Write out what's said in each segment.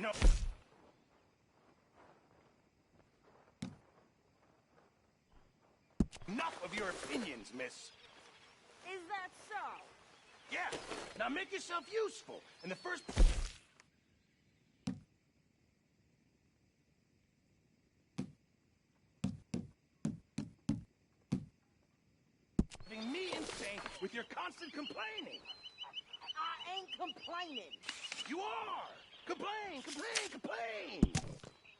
know... Enough of your opinions, miss. Is that so? Yeah. Now make yourself useful. In the first... me insane with your constant complaining. I ain't complaining. You are! Complain, complain, complain!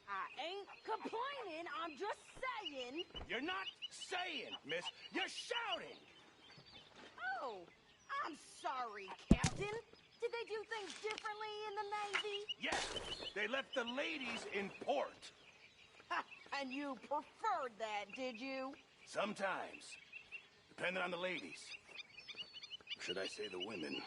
I ain't complaining, I'm just saying... You're not saying, miss. You're shouting! Oh, I'm sorry, Captain. Did they do things differently in the Navy? Yes, they left the ladies in port. Ha, and you preferred that, did you? Sometimes. Depending on the ladies. Or should I say the women?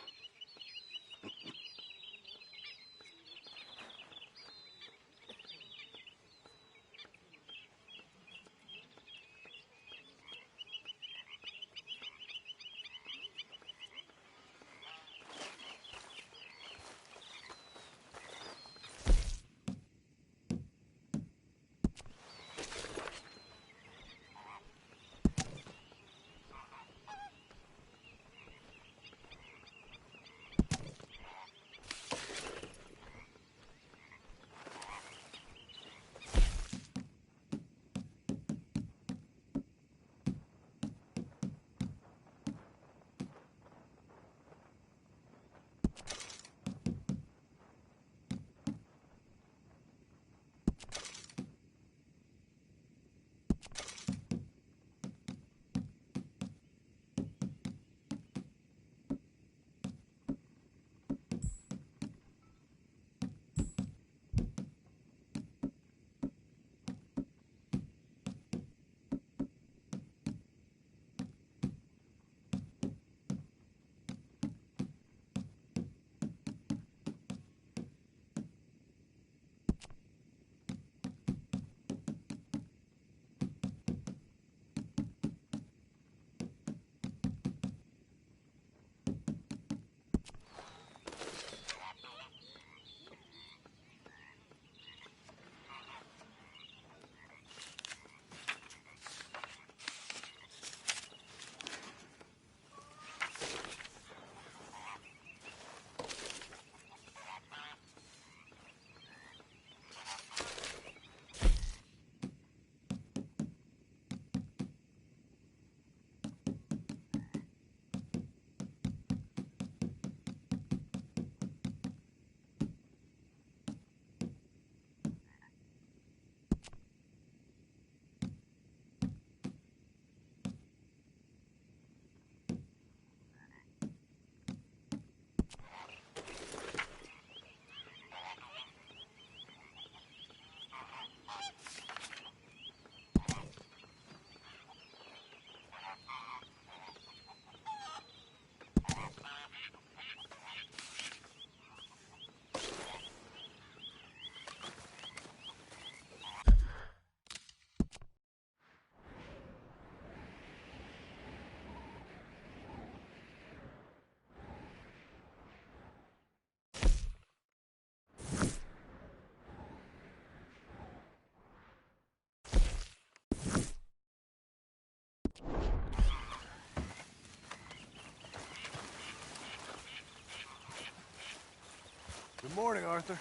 Good morning, Arthur.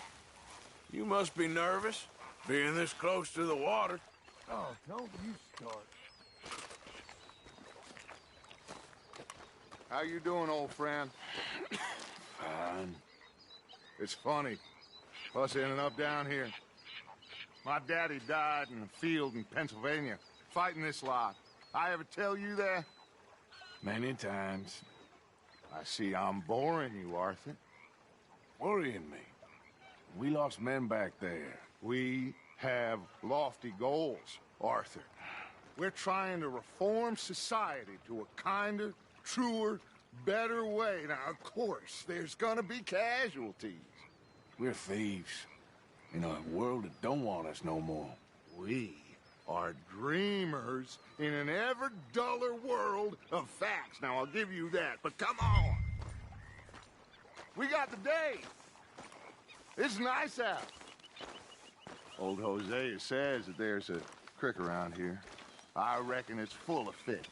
You must be nervous, being this close to the water. Oh, don't you start. How you doing, old friend? Fine. It's funny. Us ending up down here. My daddy died in a field in Pennsylvania, fighting this lot. I ever tell you that? Many times. I see I'm boring you, Arthur. Worrying me. We lost men back there. We have lofty goals, Arthur. We're trying to reform society to a kinder, truer, better way. Now, of course, there's gonna be casualties. We're thieves. In a world that don't want us no more. We are dreamers in an ever duller world of facts. Now, I'll give you that, but come on. We got the day. It's nice out. Old Hosea says that there's a creek around here. I reckon it's full of fish.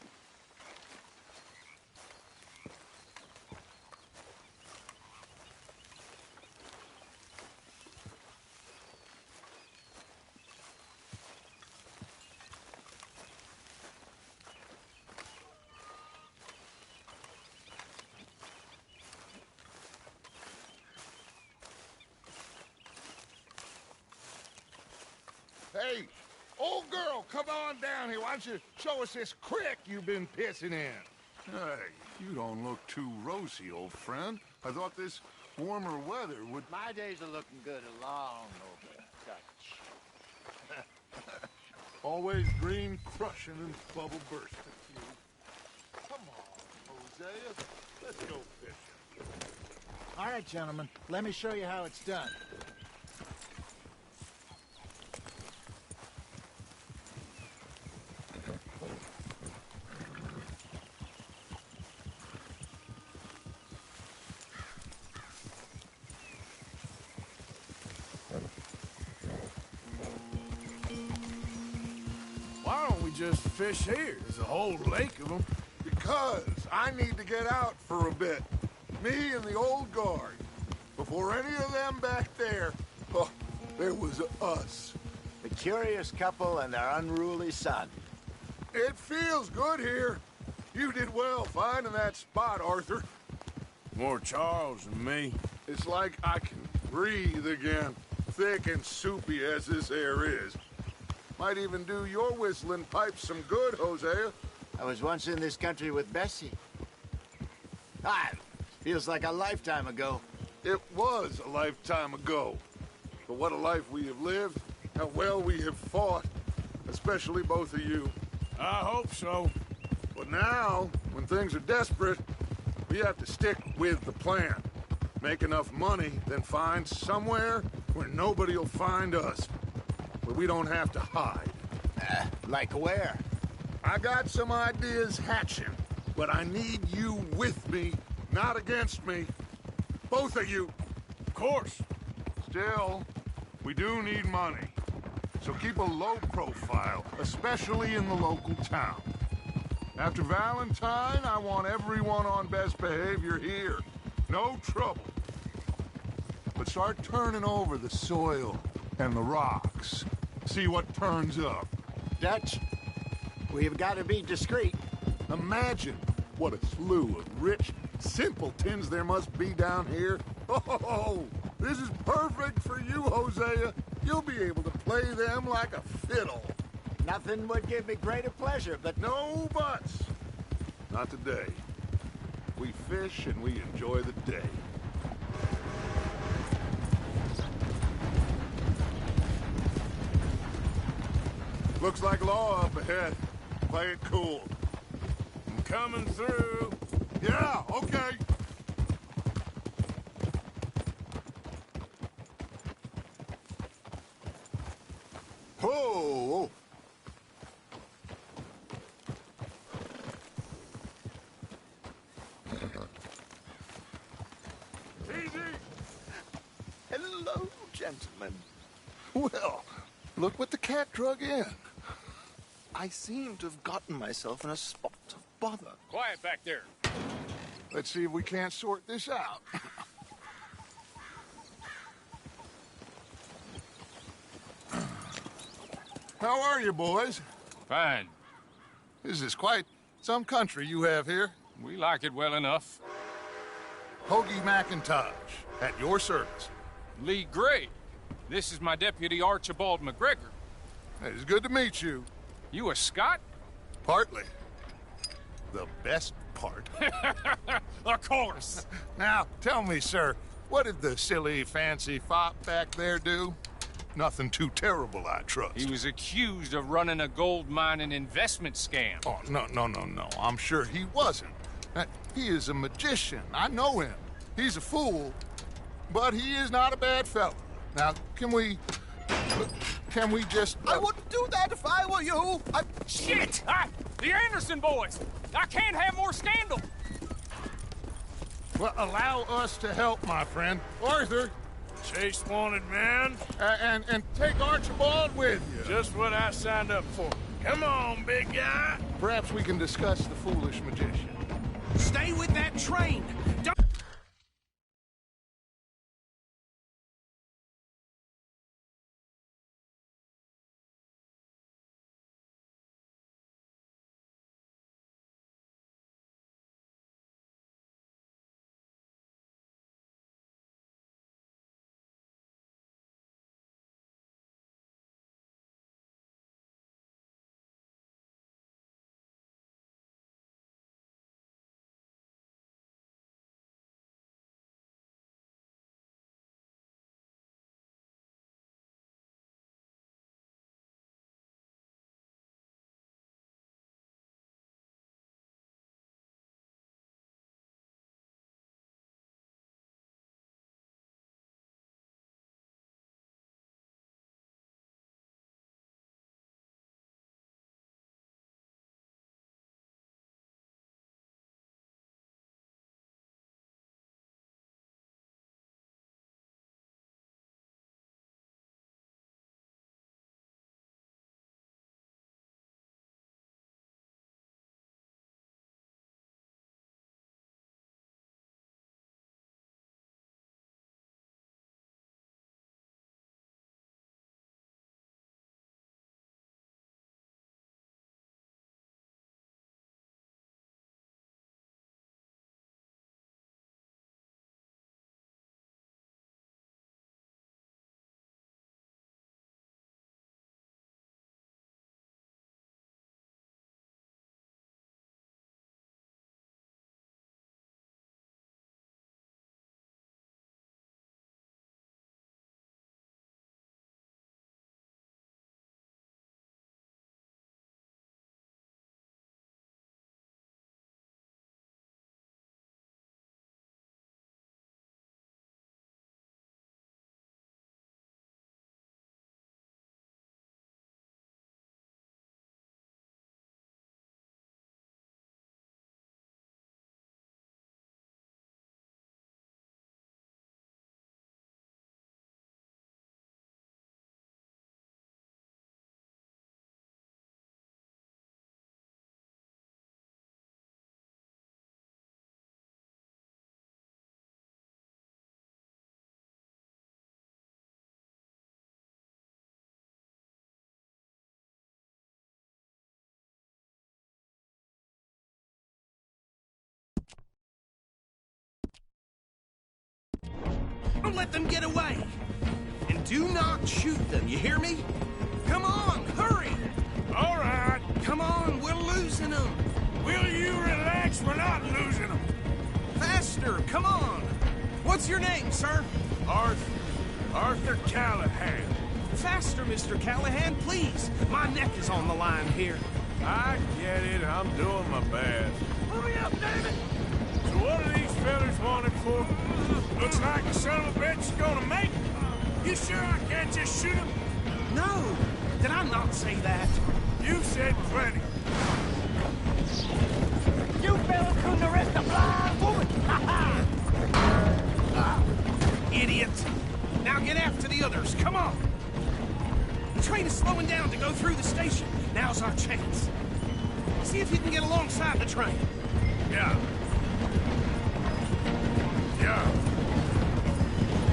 Hey, old girl, come on down here. Why don't you show us this creek you've been pissing in? Hey, you don't look too rosy, old friend. I thought this warmer weather would... My days are looking good along over Dutch. Always green crushing and bubble bursting. Come on, Hosea. Let's go fishing. All right, gentlemen. Let me show you how it's done. Why don't we just fish here? There's a whole lake of them. Because I need to get out for a bit. Me and the old guard. Before any of them back there, oh, there was us. The curious couple and their unruly son. It feels good here. You did well finding that spot, Arthur. More Charles than me. It's like I can breathe again, thick and soupy as this air is. Might even do your whistling pipes some good, Hosea. I was once in this country with Bessie. Feels like a lifetime ago. It was a lifetime ago. But what a life we have lived, how well we have fought, especially both of you. I hope so. But now, when things are desperate, we have to stick with the plan. Make enough money, then find somewhere where nobody will find us. Where we don't have to hide. Like where? I got some ideas hatching, but I need you with me, not against me. Both of you. Of course. Still, we do need money. So keep a low profile, especially in the local town. After Valentine, I want everyone on best behavior here. No trouble. But start turning over the soil and the rocks. See what turns up. Dutch, we've got to be discreet. Imagine what a slew of rich simpletons there must be down here. Oh, this is perfect for you, Hosea. You'll be able to play them like a fiddle. Nothing would give me greater pleasure, but... No buts. Not today. We fish and we enjoy the day. Looks like law up ahead. Play it cool. I'm coming through. Yeah, okay. Whoa! Easy. Hello, gentlemen. Well, look what the cat drug in. I seem to have gotten myself in a spot of bother. Quiet back there. Let's see if we can't sort this out. How are you, boys? Fine. This is quite some country you have here. We like it well enough. Hoagie McIntosh, at your service. Lee Gray. This is my deputy Archibald McGregor. It's good to meet you. You a Scot? Partly. The best part. Of course. Now, tell me, sir, what did the silly, fancy fop back there do? Nothing too terrible, I trust. He was accused of running a gold mining investment scam. Oh, no. I'm sure he wasn't. He is a magician. I know him. He's a fool, but he is not a bad fellow. Now, can we just... I wouldn't do that if I were you. Shit! The Anderson boys! I can't have more scandal! Well, allow us to help, my friend. Arthur, Chase wanted man. And take Archibald with you. Just what I signed up for. Come on, big guy. Perhaps we can discuss the foolish magician. Stay with that train. Don't... Don't let them get away. And do not shoot them, you hear me? Come on, hurry! All right. Come on, we're losing them. Will you relax? We're not losing them. Faster, come on. What's your name, sir? Arthur Callahan. Faster, Mr. Callahan, please. My neck is on the line here. I get it. I'm doing my best. Hurry up, David! So what are these fellas wanted for? Looks like the son of a bitch is gonna make it. You sure I can't just shoot him? No! Did I not say that? You said plenty. You fellas couldn't arrest a blind woman! Idiot! Now get after the others, come on! The train is slowing down to go through the station. Now's our chance. See if you can get alongside the train. Yeah. Yeah.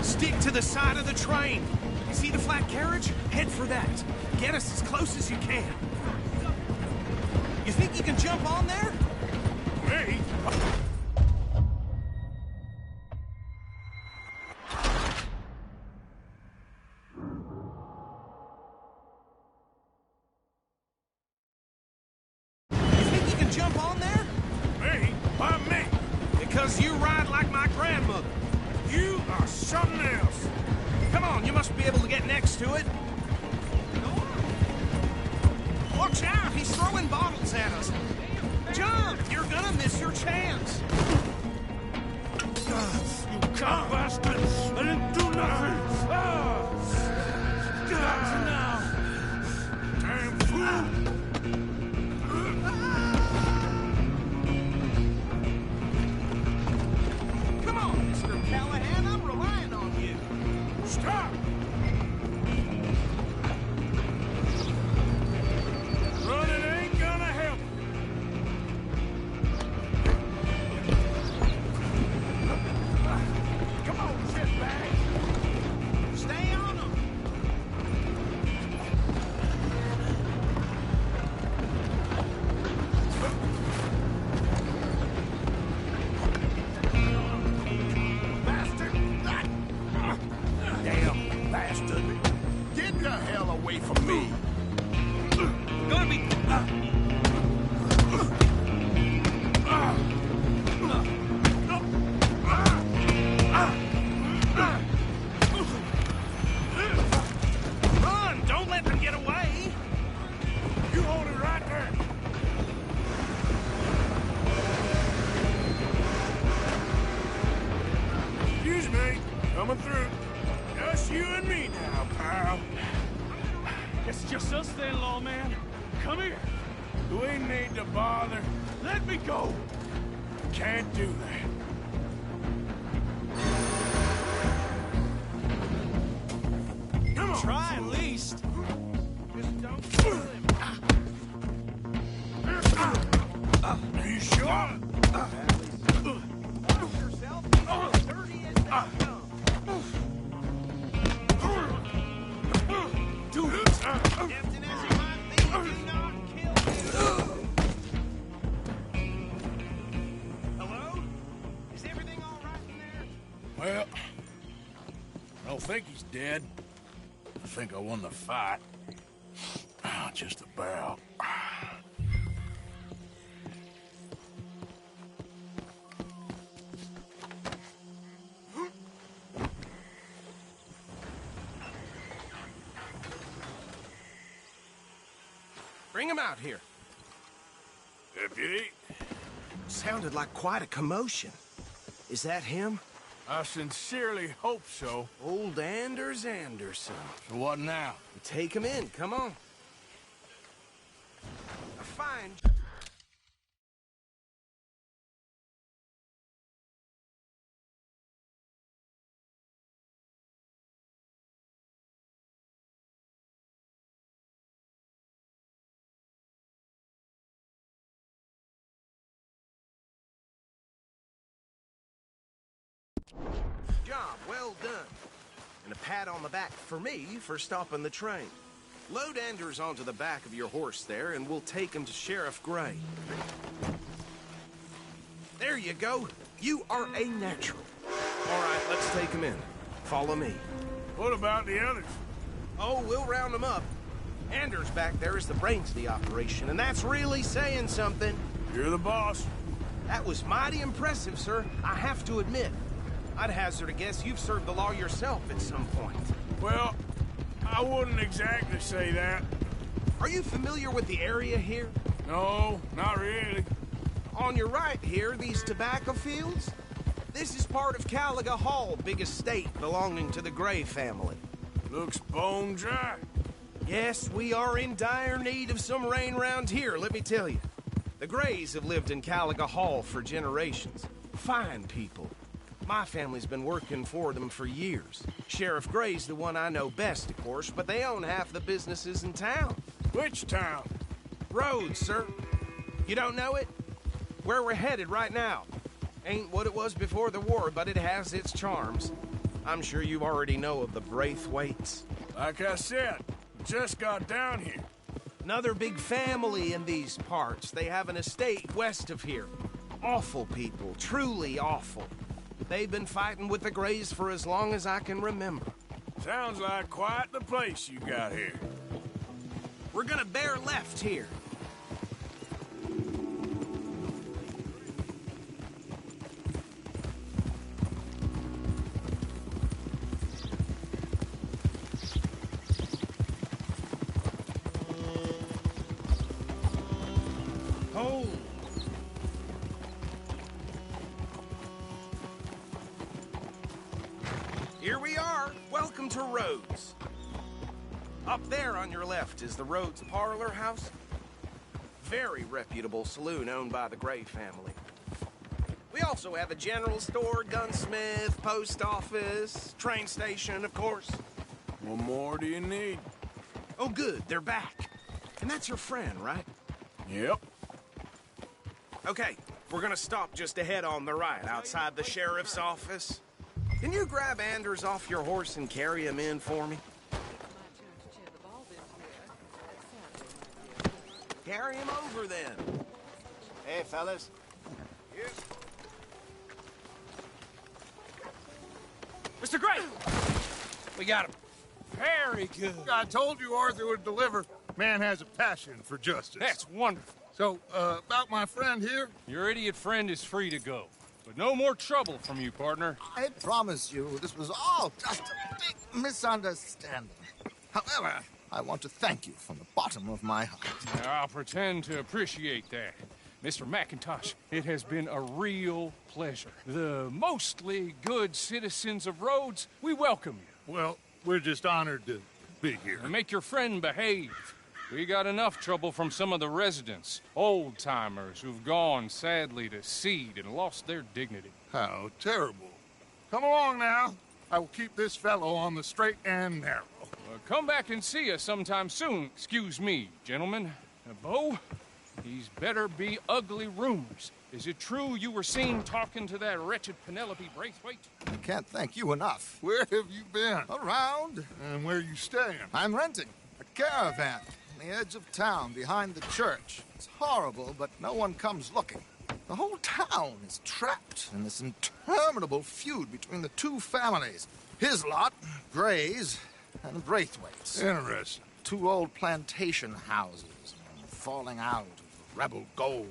Stick to the side of the train. You see the flat carriage? Head for that. Get us as close as you can. You think you can jump on there? Me? You think you can jump on there? Me? Why me? Because you ride like my grandmother. You are something else. Come on, you must be able to get next to it. Watch out, he's throwing bottles at us. Jump, you're gonna miss your chance. You cock bastard! I didn't do nothing! Now! Damn fool! Come on, Mr. Callahan, I'm relying on you. away from me. Gonna be... Run! Don't let them get away! You hold it right there. Excuse me. Coming through. Just you and me now, pal. It's just us then, lawman. Come here. We need to bother. Let me go. Can't do that. Come on. Try at least. Just don't kill him. Are you sure? Watch yourself. He's as dirty as they come. Tempting as it might be, do not kill him. Hello? Is everything all right in there? Well, I don't think he's dead. I think I won the fight. Just about. Bring him out here. Deputy, Sounded like quite a commotion. Is that him? I sincerely hope so. Old Anders Anderson. So what now? Take him in, come on. A fine... Job well done. And a pat on the back for me for stopping the train. Load Anders onto the back of your horse there, and we'll take him to Sheriff Gray. There you go. You are a natural. All right, let's take him in. Follow me. What about the others? Oh, we'll round them up. Anders back there is the brains of the operation, and that's really saying something. You're the boss. That was mighty impressive, sir. I have to admit. I'd hazard a guess you've served the law yourself at some point. Well, I wouldn't exactly say that. Are you familiar with the area here? No, not really. On your right here, these tobacco fields? This is part of Caliga Hall, big estate belonging to the Gray family. Looks bone dry. Yes, we are in dire need of some rain round here, let me tell you. The Grays have lived in Caliga Hall for generations. Fine people. My family's been working for them for years. Sheriff Gray's the one I know best, of course, but they own half the businesses in town. Which town? Rhodes, sir. You don't know it? Where we're headed right now. Ain't what it was before the war, but it has its charms. I'm sure you already know of the Braithwaites. Like I said, just got down here. Another big family in these parts. They have an estate west of here. Awful people, truly awful. They've been fighting with the Grays for as long as I can remember. Sounds like quite the place you got here. We're gonna bear left here. Hold. Here we are. Welcome to Rhodes. Up there on your left is the Rhodes Parlor House. Very reputable saloon owned by the Gray family. We also have a general store, gunsmith, post office, train station, of course. What more do you need? Oh, good. They're back. And that's your friend, right? Yep. Okay, we're gonna stop just ahead on the right, outside the sheriff's office. Can you grab Anders off your horse and carry him in for me? Carry him over, then. Hey, fellas. Yes. Mr. Gray! We got him. Very good. I told you Arthur would deliver. Man has a passion for justice. That's wonderful. So, about my friend here? Your idiot friend is free to go. But no more trouble from you, partner. I promise you this was all just a big misunderstanding. However, I want to thank you from the bottom of my heart. I'll pretend to appreciate that. Mr. McIntosh, it has been a real pleasure. The mostly good citizens of Rhodes, we welcome you. Well, we're just honored to be here. And make your friend behave. We got enough trouble from some of the residents, old-timers who've gone, sadly, to seed and lost their dignity. How terrible. Come along now. I will keep this fellow on the straight and narrow. Come back and see us sometime soon. Excuse me, gentlemen. Bo, these better be ugly rumors. Is it true you were seen talking to that wretched Penelope Braithwaite? I can't thank you enough. Where have you been? Around. And where you staying? I'm renting a caravan on the edge of town behind the church. It's horrible, but no one comes looking. The whole town is trapped in this interminable feud between the two families. His lot, Gray's, and Braithwaite's. Interesting. Two old plantation houses, falling out of rebel gold,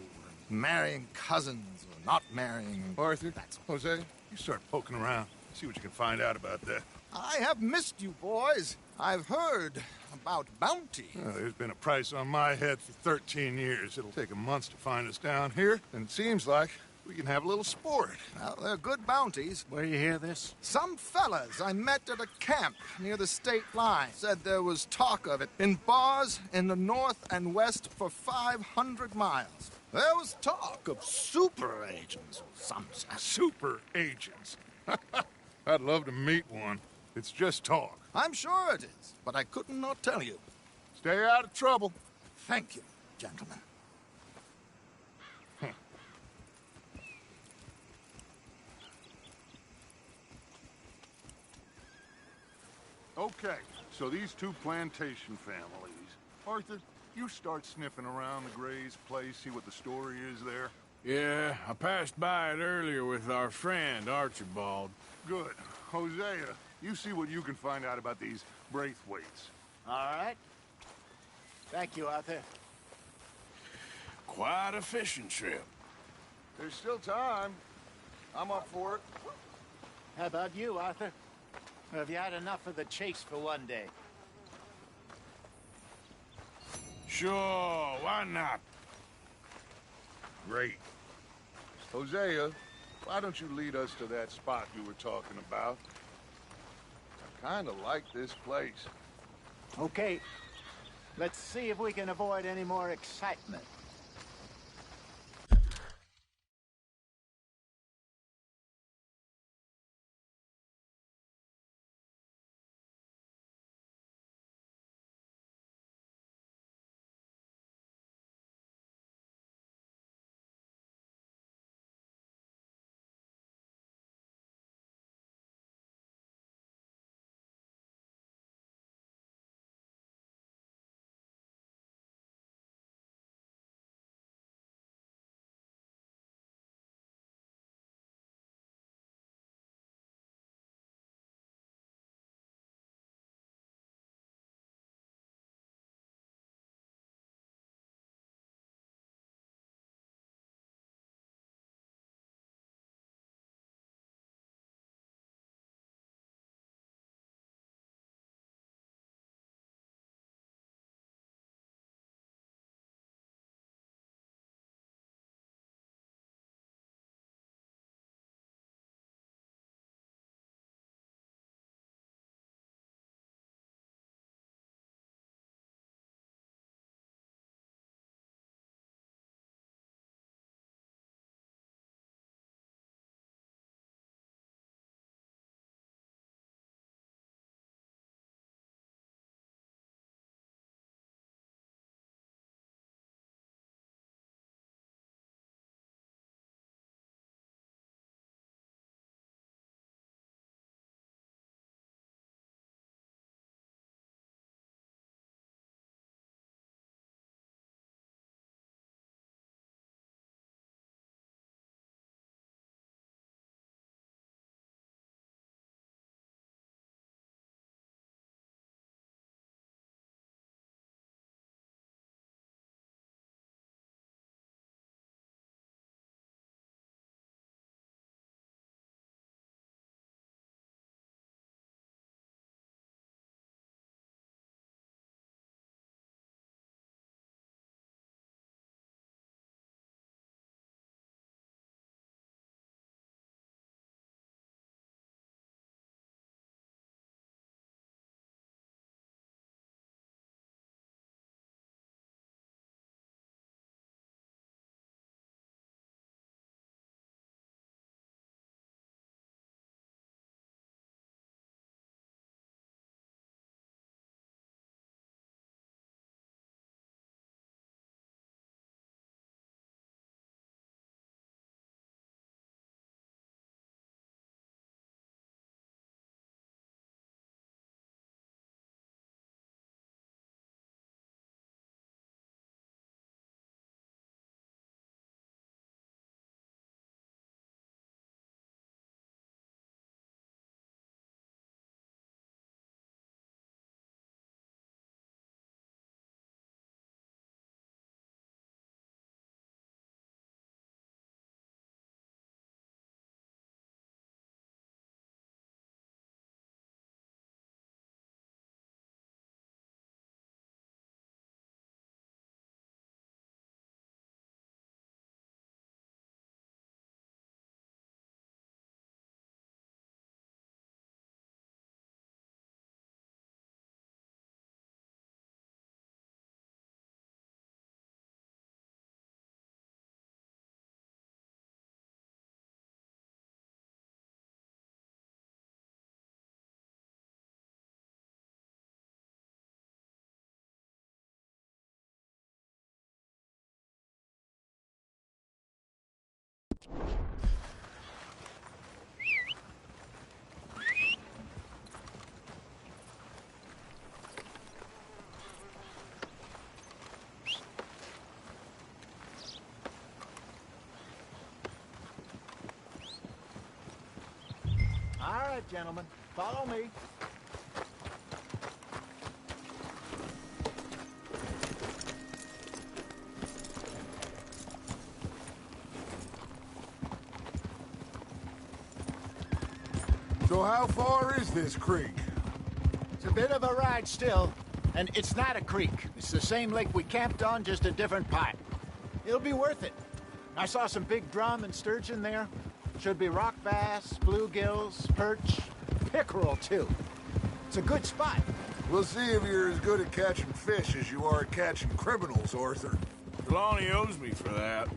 and marrying cousins or not marrying. Arthur, Jose, you start poking around. See what you can find out about that. I have missed you, boys. I've heard about bounty. There's been a price on my head for 13 years. It'll take a month to find us down here, and it seems like we can have a little sport. Well, they're good bounties. Where you hear this? Some fellas I met at a camp near the state line said there was talk of it in bars in the north and west for 500 miles. There was talk of super agents or some such. Super agents. I'd love to meet one. It's just talk. I'm sure it is, but I couldn't not tell you. Stay out of trouble. Thank you, gentlemen. Okay, so these two plantation families. Arthur, you start sniffing around the Gray's place, see what the story is there. Yeah, I passed by it earlier with our friend, Archibald. Good. Hosea, you see what you can find out about these Braithwaites. All right. Thank you, Arthur. Quite a fishing trip. There's still time. I'm up for it. How about you, Arthur? Or have you had enough of the chase for one day? Sure, why not? Great. Hosea, why don't you lead us to that spot you were talking about? I kind of like this place. Okay. Let's see if we can avoid any more excitement. gentlemen. Follow me. So how far is this creek? It's a bit of a ride still, and it's not a creek. It's the same lake we camped on, just a different pipe. It'll be worth it. I saw some big drum and sturgeon there. Should be rock bass, bluegills, perch, pickerel too. It's a good spot. We'll see if you're as good at catching fish as you are at catching criminals, Arthur. Trelawney owes me for that.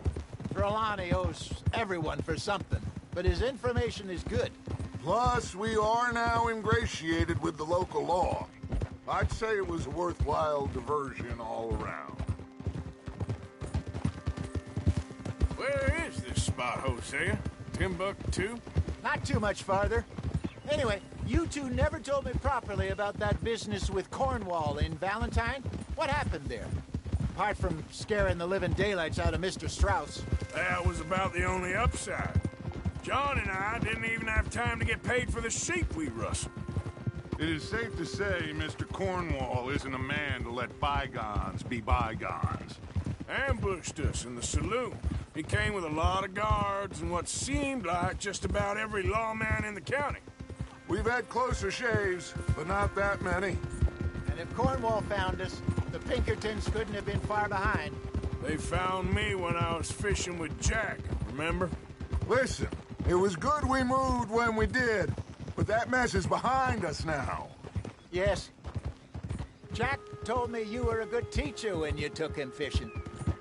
Trelawney owes everyone for something, but his information is good. Plus, we are now ingratiated with the local law. I'd say it was a worthwhile diversion all around. Where is this spot, Hosea? Timbuktu? Not too much farther. Anyway, you two never told me properly about that business with Cornwall in Valentine. What happened there? Apart from scaring the living daylights out of Mr. Strauss. That was about the only upside. John and I didn't even have time to get paid for the sheep we rustled. It is safe to say Mr. Cornwall isn't a man to let bygones be bygones. Ambushed us in the saloon. He came with a lot of guards and what seemed like just about every lawman in the county. We've had closer shaves, but not that many. And if Cornwall found us, the Pinkertons couldn't have been far behind. They found me when I was fishing with Jack, remember? Listen, it was good we moved when we did, but that mess is behind us now. Yes. Jack told me you were a good teacher when you took him fishing.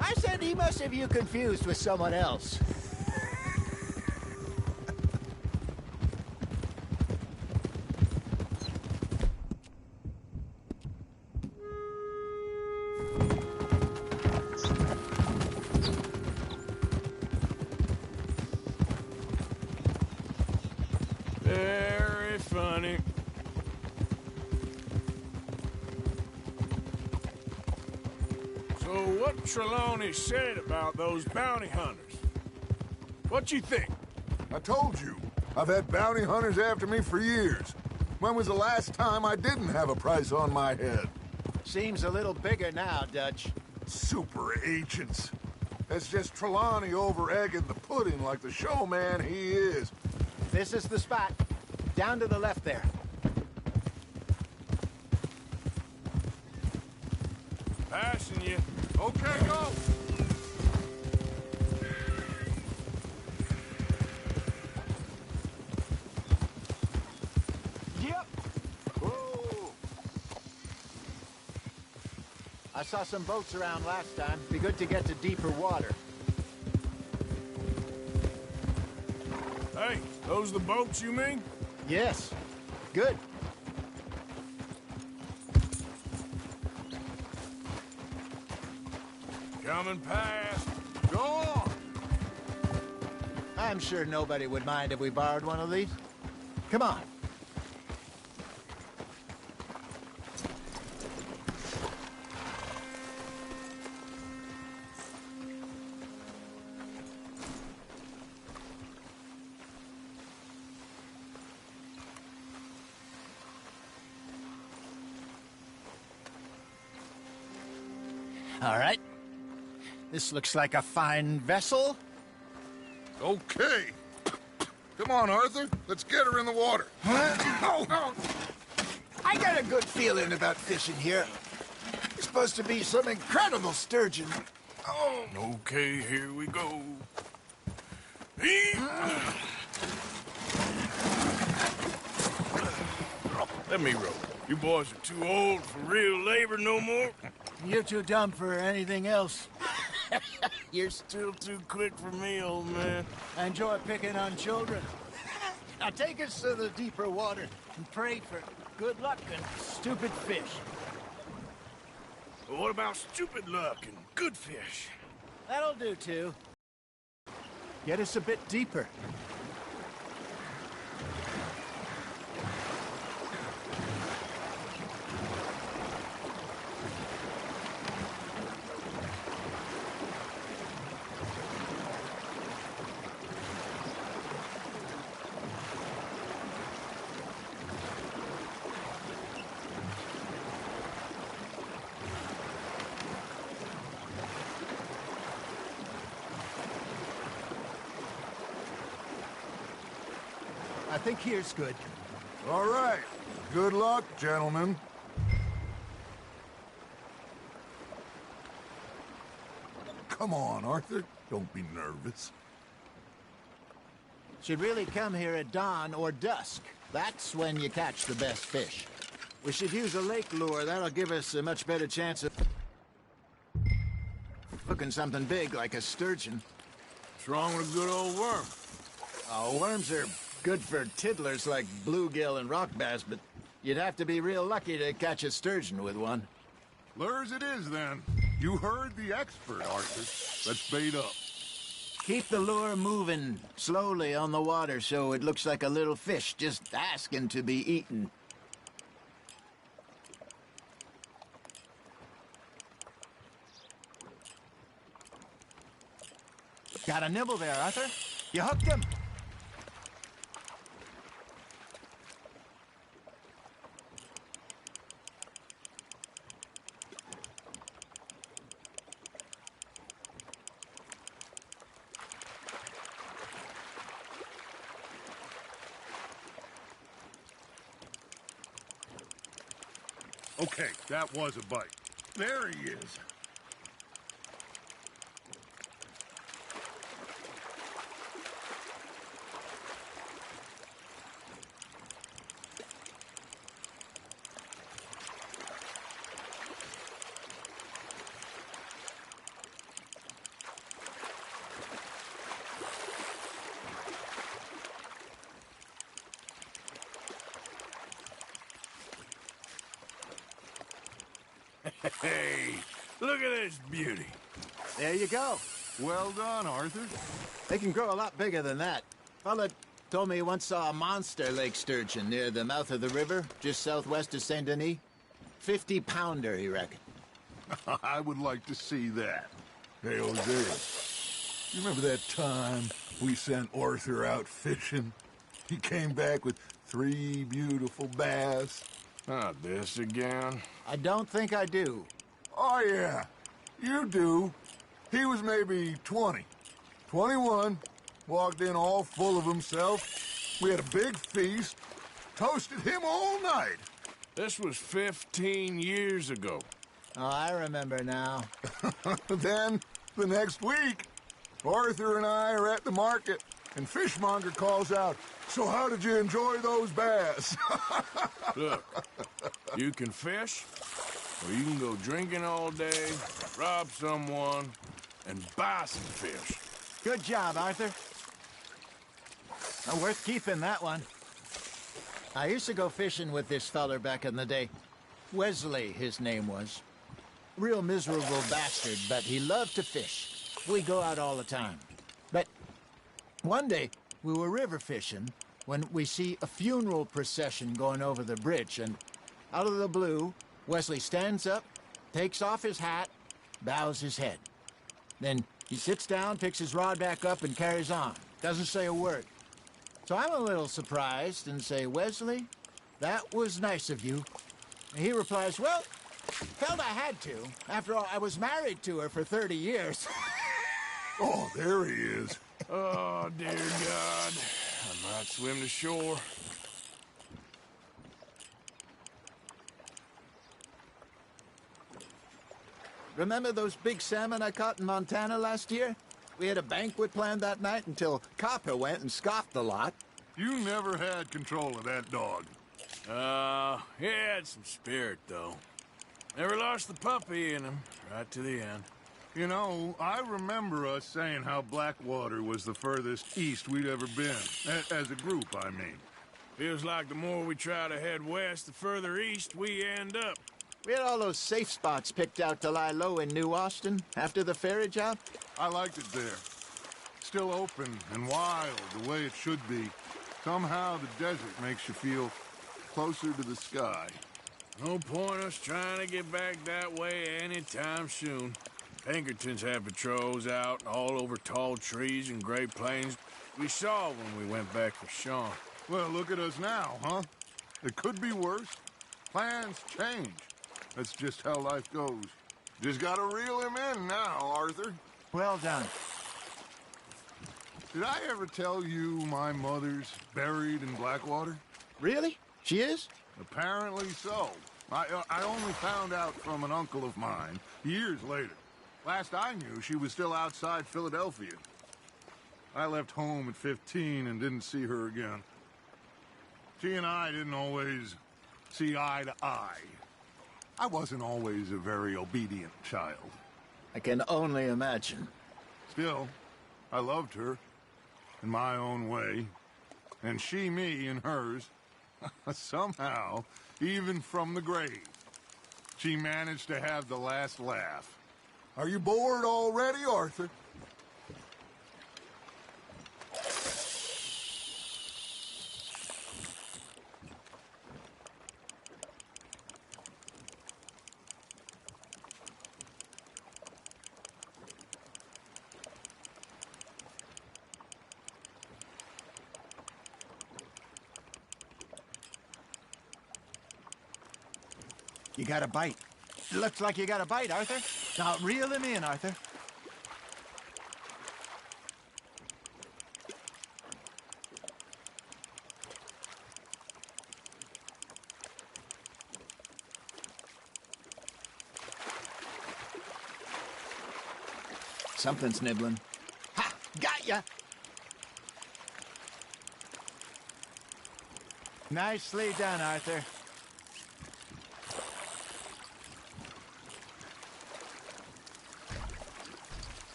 I said he must have you confused with someone else. Very funny. So what Trelawney said about those bounty hunters? What you think? I told you, I've had bounty hunters after me for years. When was the last time I didn't have a price on my head? Seems a little bigger now, Dutch. Super agents. That's just Trelawney over-egging the pudding like the showman he is. This is the spot. Down to the left there. Passing you. Okay, go! Yep. Whoa. I saw some boats around last time. Be good to get to deeper water. Hey, those the boats you mean? Yes. Good. Coming past. Go on! I'm sure nobody would mind if we borrowed one of these. Come on. All right. This looks like a fine vessel. Okay. Come on, Arthur. Let's get her in the water. I got a good feeling about fishing here. There's supposed to be some incredible sturgeon. Oh, Okay, here we go. Let me row. You boys are too old for real labor no more. You're too dumb for anything else. You're still too quick for me, old man. I enjoy picking on children. Now take us to the deeper water and pray for good luck and stupid fish. But what about stupid luck and good fish? That'll do, too. Get us a bit deeper. think here's good. All right. Good luck, gentlemen. Come on, Arthur. Don't be nervous. Should really come here at dawn or dusk. That's when you catch the best fish. We should use a lake lure. That'll give us a much better chance of hooking something big like a sturgeon. What's wrong with a good old worm? Oh, worms are good for tiddlers like bluegill and rock bass, but you'd have to be real lucky to catch a sturgeon with one. Lures it is, then. You heard the expert, Arthur. Let's bait up. Keep the lure moving slowly on the water so it looks like a little fish just asking to be eaten. Got a nibble there, Arthur. You hooked him. Okay, that was a bite. There he is. Hey, look at this beauty. There you go. Well done, Arthur. They can grow a lot bigger than that. Fella told me he once saw a monster lake sturgeon near the mouth of the river, just southwest of Saint Denis. 50-pounder, he reckoned. I would like to see that. Hey, Jose, you remember that time we sent Arthur out fishing? He came back with 3 beautiful bass. Not this again. I don't think I do. Oh, yeah. You do. He was maybe 20. 21. Walked in all full of himself. We had a big feast. Toasted him all night. This was 15 years ago. Oh, I remember now. Then, the next week, Arthur and I are at the market, and Fishmonger calls out, "So how did you enjoy those bass?" Look, you can fish, or you can go drinking all day, rob someone, and buy some fish. Good job, Arthur. Worth keeping, that one. I used to go fishing with this feller back in the day. Wesley, his name was. Real miserable bastard, but he loved to fish. We go out all the time. But one day, we were river fishing when we see a funeral procession going over the bridge, and out of the blue, Wesley stands up, takes off his hat, bows his head. Then he sits down, picks his rod back up, and carries on. Doesn't say a word. So I'm a little surprised and say, "Wesley, that was nice of you." And he replies, "Well, felt I had to. After all, I was married to her for 30 years. Oh, there he is. Oh, dear God. I might swim to shore. Remember those big salmon I caught in Montana last year? We had a banquet planned that night until Copper went and scoffed the lot. You never had control of that dog. He had some spirit, though. Never lost the puppy in him, right to the end. You know, I remember us saying how Blackwater was the furthest east we'd ever been. As a group, I mean. Feels like the more we try to head west, the further east we end up. We had all those safe spots picked out to lie low in New Austin after the ferry job. I liked it there. Still open and wild, the way it should be. Somehow the desert makes you feel closer to the sky. No point us trying to get back that way anytime soon. Pinkertons had patrols out all over tall trees and Great Plains. We saw when we went back for Sean. Well, look at us now, huh? It could be worse. Plans change. That's just how life goes. Just gotta reel him in now, Arthur. Well done. Did I ever tell you my mother's buried in Blackwater? Really? She is? Apparently so. I only found out from an uncle of mine years later. Last I knew, she was still outside Philadelphia. I left home at 15 and didn't see her again. She and I didn't always see eye to eye. I wasn't always a very obedient child. I can only imagine. Still, I loved her in my own way, and she me in hers. Somehow, even from the grave, she managed to have the last laugh. Are you bored already, Arthur? You got a bite. Looks like you got a bite, Arthur. Now, reel him in, Arthur. Something's nibbling. Ha! Got ya! Nicely done, Arthur.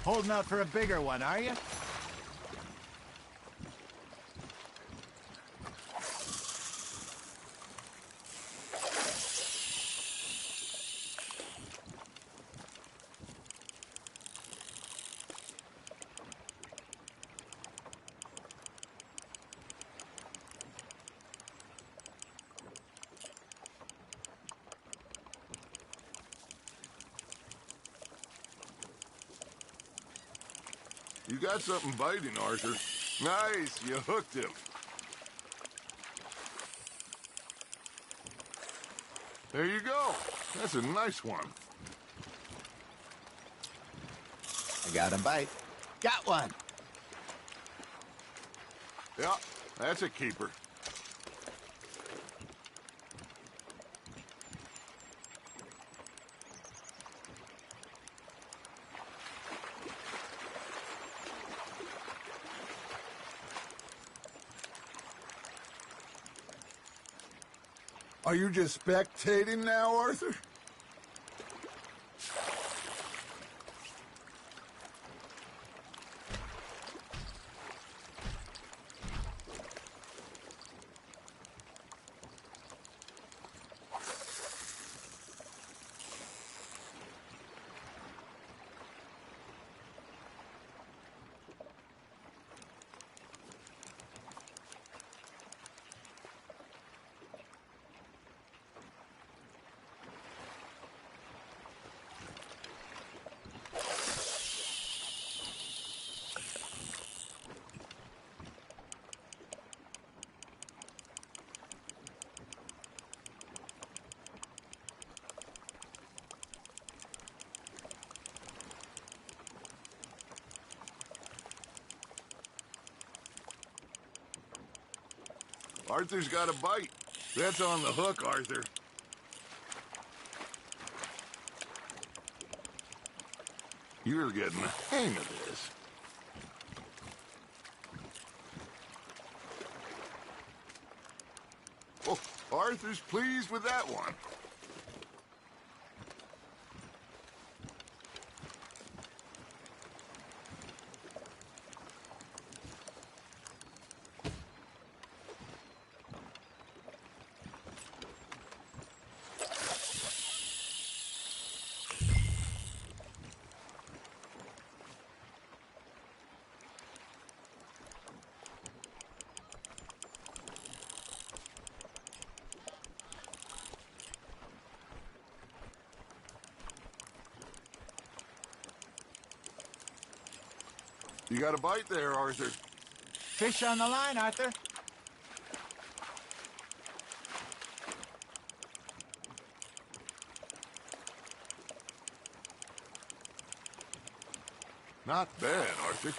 Holding out for a bigger one, are you? You got something biting, Arthur. Nice, you hooked him. There you go. That's a nice one. I got a bite. Got one. Yeah, that's a keeper. Are you just spectating now, Arthur? Arthur's got a bite. That's on the hook, Arthur. You're getting the hang of this. Oh, Arthur's pleased with that one. You got a bite there, Arthur. Fish on the line, Arthur. Not bad, Arthur.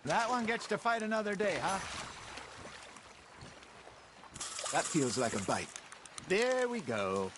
That one gets to fight another day, huh? That feels like a bite. There we go.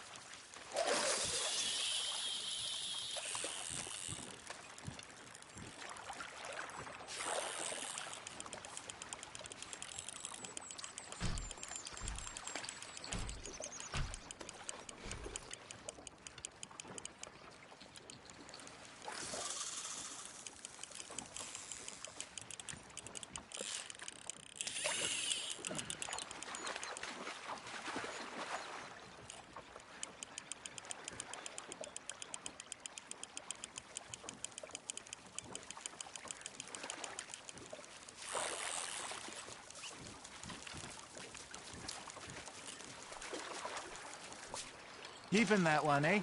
Keeping that one, eh?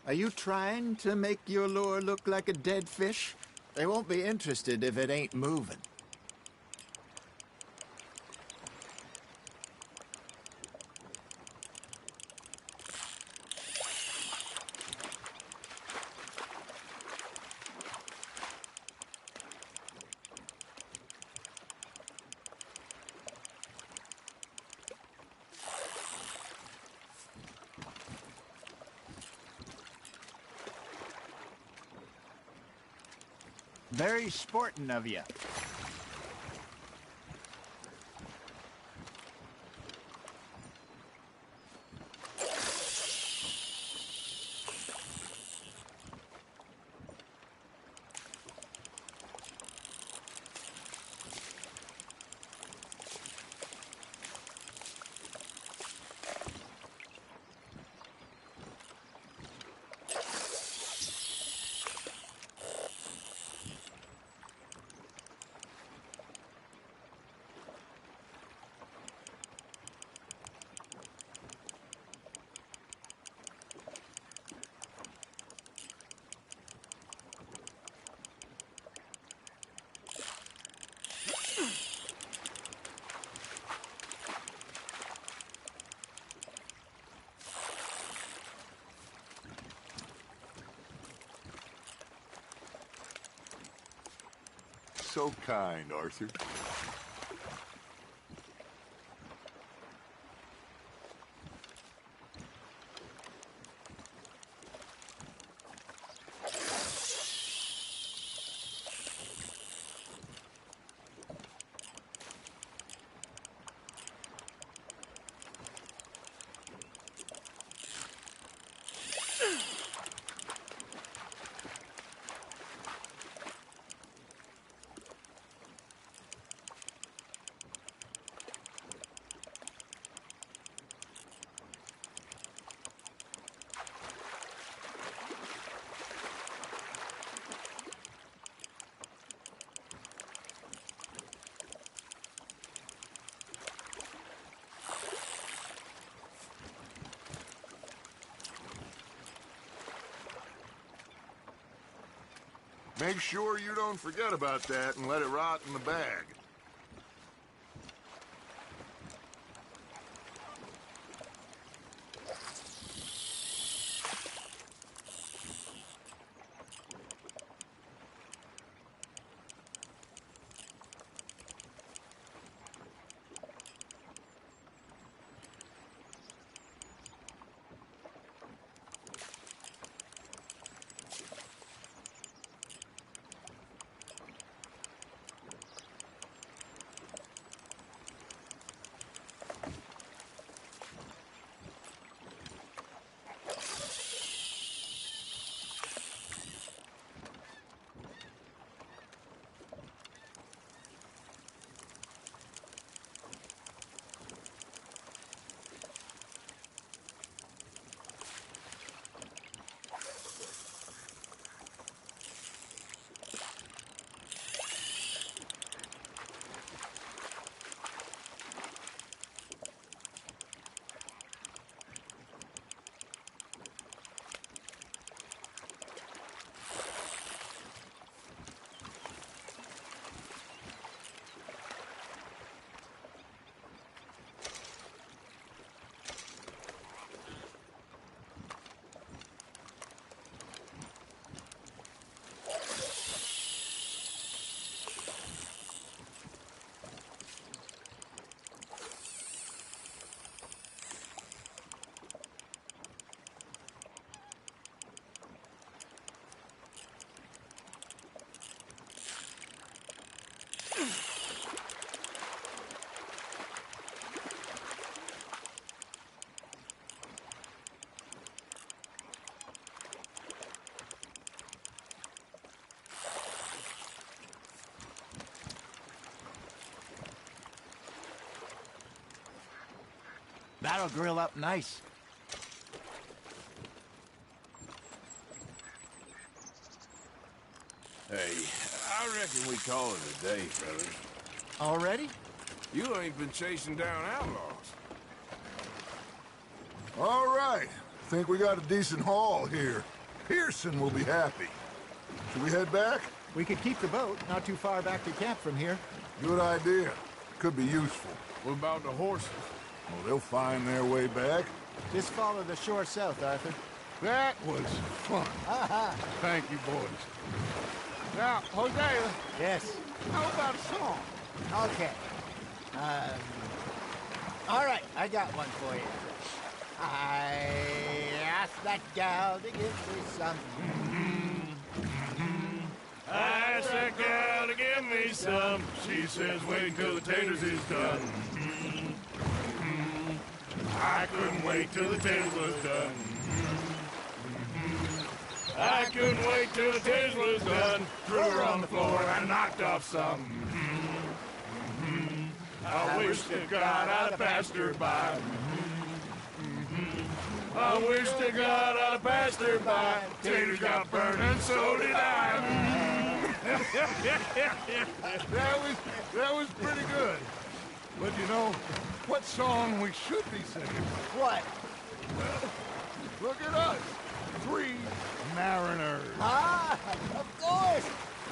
Are you trying to make your lure look like a dead fish? They won't be interested if it ain't moving. Very sporting of you. So kind, Arthur. Make sure you don't forget about that and let it rot in the bag. That'll grill up nice. Hey, I reckon we call it a day, fellas. Already? You ain't been chasing down outlaws. All right. Think we got a decent haul here. Pearson will be happy. Should we head back? We could keep the boat not too far back to camp from here. Good idea. Could be useful. What about the horses? Well, they'll find their way back. Just follow the shore south, Arthur. That was fun. Thank you, boys. Now, Hosea, Yes. how about a song? Okay. All right, I got one for you. I asked that gal to give me some. I asked that gal to give me some. She says, wait till the taters is done. I couldn't wait till the taters was done. I couldn't wait till the taters was done. Threw her on the floor and knocked off some. I wish to God I'd passed her by. I wish to God I'd passed her by. Taters got burned and so did I. That was pretty good. But you know, what song we should be singing? What? Look at us. 3 mariners. Ah, of course.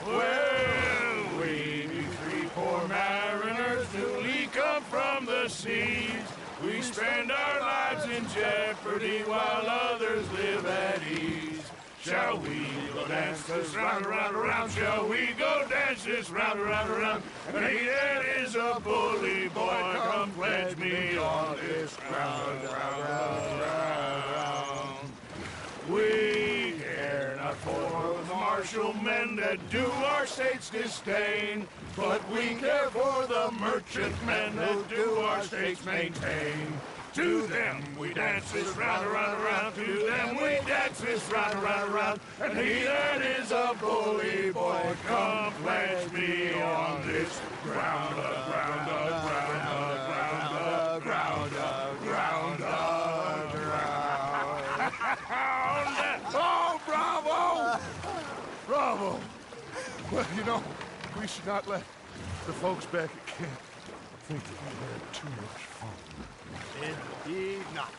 Well, we be 3 poor mariners newly come from the seas. We spend our lives in jeopardy while others live at ease. Shall we go dance this round, around, around? Shall we go dance this round, around, around? And he that is a bully boy, come pledge me on this ground, round, round, round. We care not for the martial men that do our state's disdain, but we care for the merchant men that do our state's maintain. To them we dance this round, around, around. To them we dance this round, around, around. And he that is a bully boy, come pledge me on this ground, ground, ground, ground, ground, ground, ground. Oh, bravo! Bravo! Well, you know, we should not let the folks back at camp think that we had too much fun. Indeed not.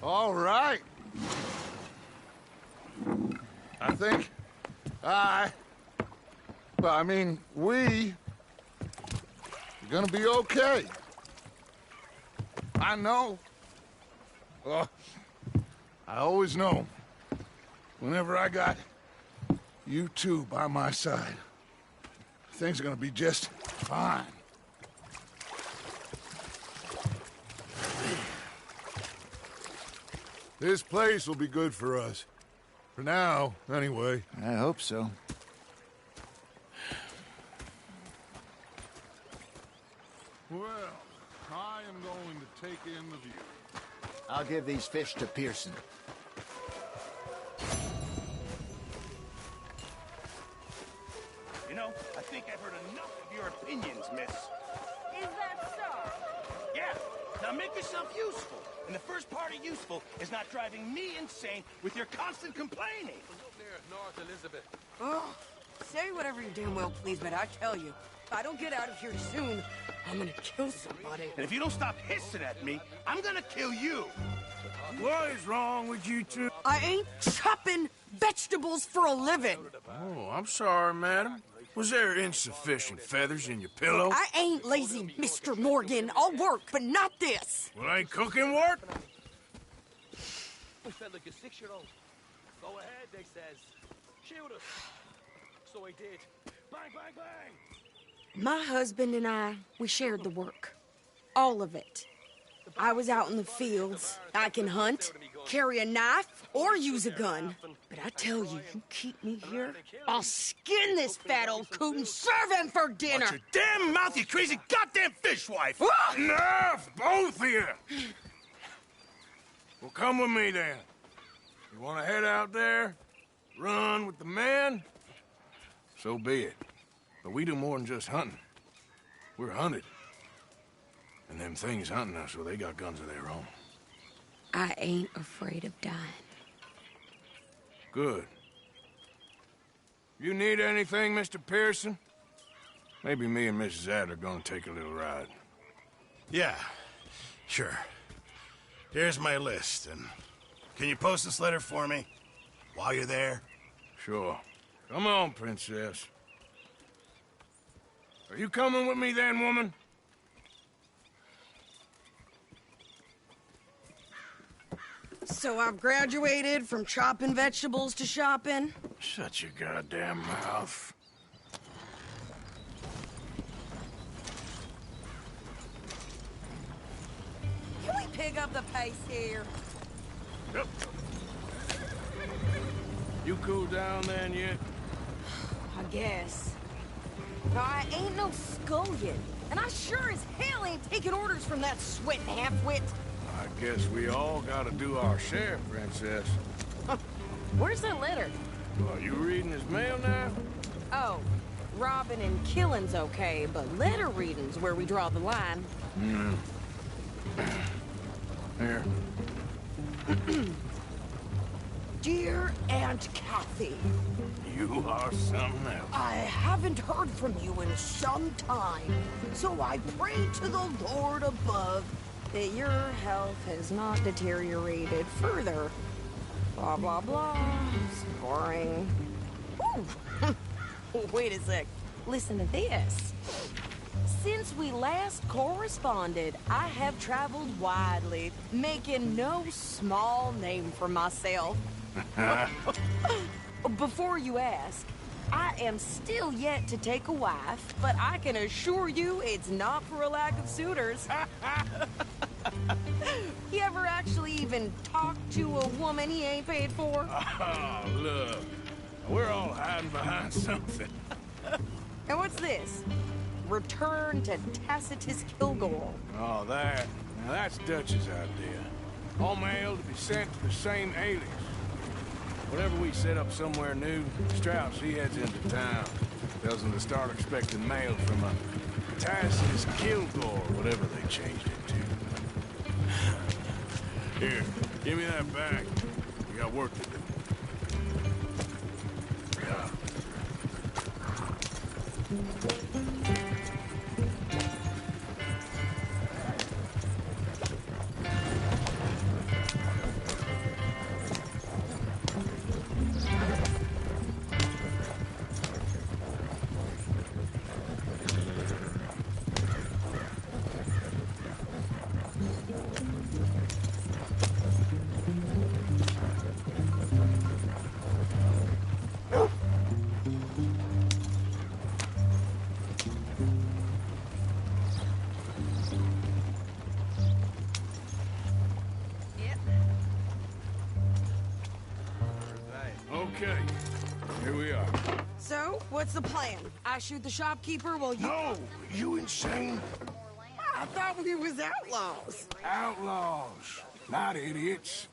All right. I think we are gonna be okay. I know. I always know. Whenever I got you two by my side, things are gonna be just fine. This place will be good for us. For now, anyway. I hope so. Well, I am going to take in the view. I'll give these fish to Pearson. You know, I think I've heard enough of your opinions, miss. Is that so? Yeah, now make yourself useful. And the first part of useful is not driving me insane with your constant complaining. North Elizabeth. Oh, say whatever you damn well please, but I tell you, if I don't get out of here soon, I'm gonna kill somebody. And if you don't stop hissing at me, I'm gonna kill you. What is wrong with you two? I ain't chopping vegetables for a living. Oh, I'm sorry, madam. Was there insufficient feathers in your pillow? I ain't lazy, Mr. Morgan. I'll work, but not this. Well, ain't cooking work? We felt like a 6-year-old. Go ahead, they says. Shoot us. So I did. Bang, bang, bang. My husband and we shared the work. All of it. I was out in the fields. I can hunt, carry a knife, or use a gun. But I tell you, you keep me here, I'll skin this fat old coot and serve him for dinner. Watch your damn mouth, you crazy goddamn fishwife! Enough, both of you! Well, come with me, then. You want to head out there, run with the men? So be it. But we do more than just hunting. We're hunted. And them things hunting us, well, they got guns of their own. I ain't afraid of dying. Good. You need anything, Mr. Pearson? Maybe me and Mrs. Adler are gonna take a little ride. Yeah, sure. Here's my list, and can you post this letter for me while you're there? Sure. Come on, Princess. Are you coming with me then, woman? So I've graduated from chopping vegetables to shopping? Shut your goddamn mouth. Can we pick up the pace here? Yep. You cool down then yet? I guess. Now, I ain't no scullion, and I sure as hell ain't taking orders from that sweating half-wit. I guess we all gotta do our share, Princess. Where's that letter? Are you reading his mail now? Oh, robbing and killing's okay, but letter reading's where we draw the line. Here. Dear Aunt Kathy, You are something else. I haven't heard from you in some time, so I pray to the Lord above that your health has not deteriorated further. Blah, blah, blah. Boring. Ooh. Wait a sec. Listen to this. Since we last corresponded, I have traveled widely, making no small name for myself. Before you ask, I am still yet to take a wife, but I can assure you it's not for a lack of suitors. You ever actually even talk to a woman he ain't paid for? Oh, look. We're all hiding behind something. And what's this? Return to Tacitus Kilgore. Oh, that. Now, that's Dutch's idea. All mail to be sent to the same alias. Whenever we set up somewhere new, Strauss, he heads into town. Tells them to start expecting mail from a Tacitus Kilgore, whatever they changed it to. Here, give me that bag. We got work to do. Yeah. Okay, here we are. So, what's the plan? I shoot the shopkeeper while you... No! You insane? I thought we was outlaws. Outlaws, not idiots.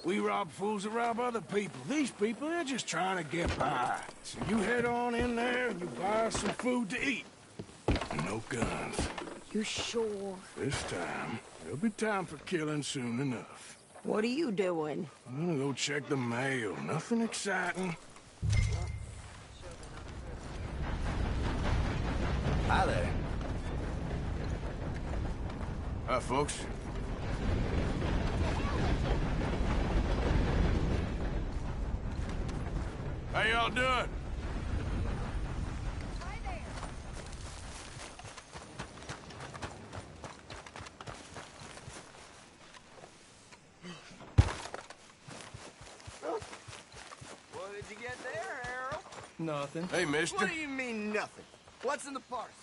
We rob fools that rob other people. These people, they're just trying to get by. So you head on in there and you buy us some food to eat. No guns. You sure? This time, there'll be time for killing soon enough. What are you doing? I'm gonna go check the mail. Nothing exciting. Hi there. Hi, folks. How y'all doing? What did you get there, Harold? Nothing. Hey, mister. What do you mean, nothing? What's in the parcel?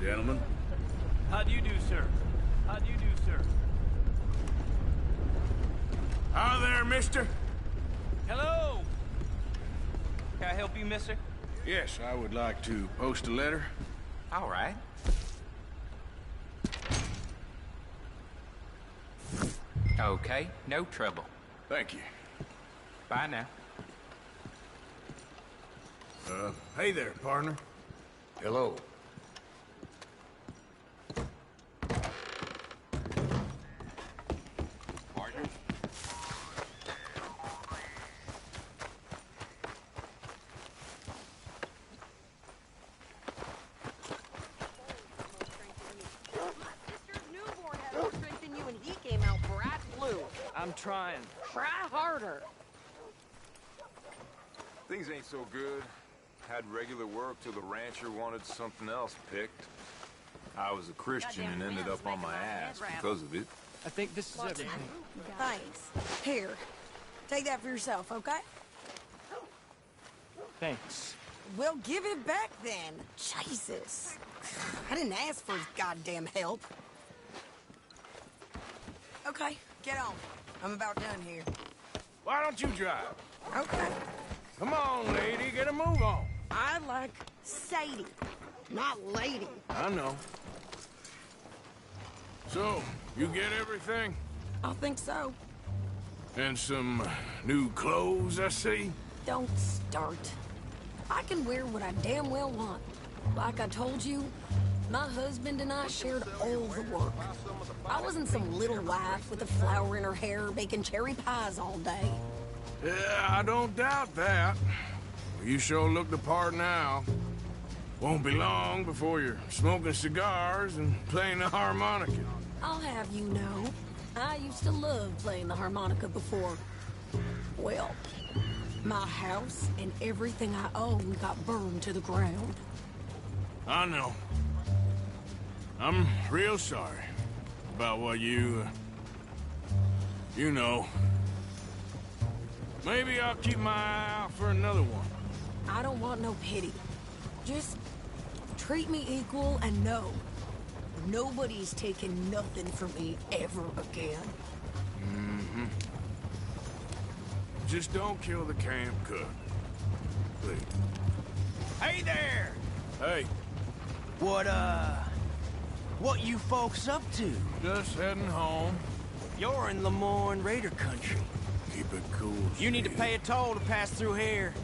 Gentlemen. How do you do, sir? How do you do, sir? Hi there, mister. Hello! Can I help you, mister? Yes, I would like to post a letter. All right. Okay, no trouble. Thank you. Bye now. Hey there, partner. Hello. I'm trying. Try harder. Things ain't so good. Had regular work till the rancher wanted something else picked. I was a Christian and ended up on my ass because of it. I think this is everything. Thanks. Here, take that for yourself, okay? Thanks. Well, give it back then. Jesus. I didn't ask for his goddamn help. Okay, get on. I'm about done here. Why don't you drive? Okay. Come on, lady, get a move on. I like Sadie, not lady. I know. So, you get everything? I think so. And some new clothes, I see? Don't start. I can wear what I damn well want. Like I told you, my husband and I shared all the work. I wasn't some little wife with a flower in her hair baking cherry pies all day. Yeah, I don't doubt that. You sure look the part now. Won't be long before you're smoking cigars and playing the harmonica. I'll have you know, I used to love playing the harmonica before. Well, my house and everything I own got burned to the ground. I know. I'm real sorry about what you know. Maybe I'll keep my eye out for another one. I don't want no pity. Just treat me equal and know nobody's taking nothing from me ever again. Mm-hmm. Just don't kill the camp cook. Please. Hey there! Hey. What you folks up to? Just heading home. You're in Lemoyne Raider country. Keep it cool. You need to pay a toll to pass through here.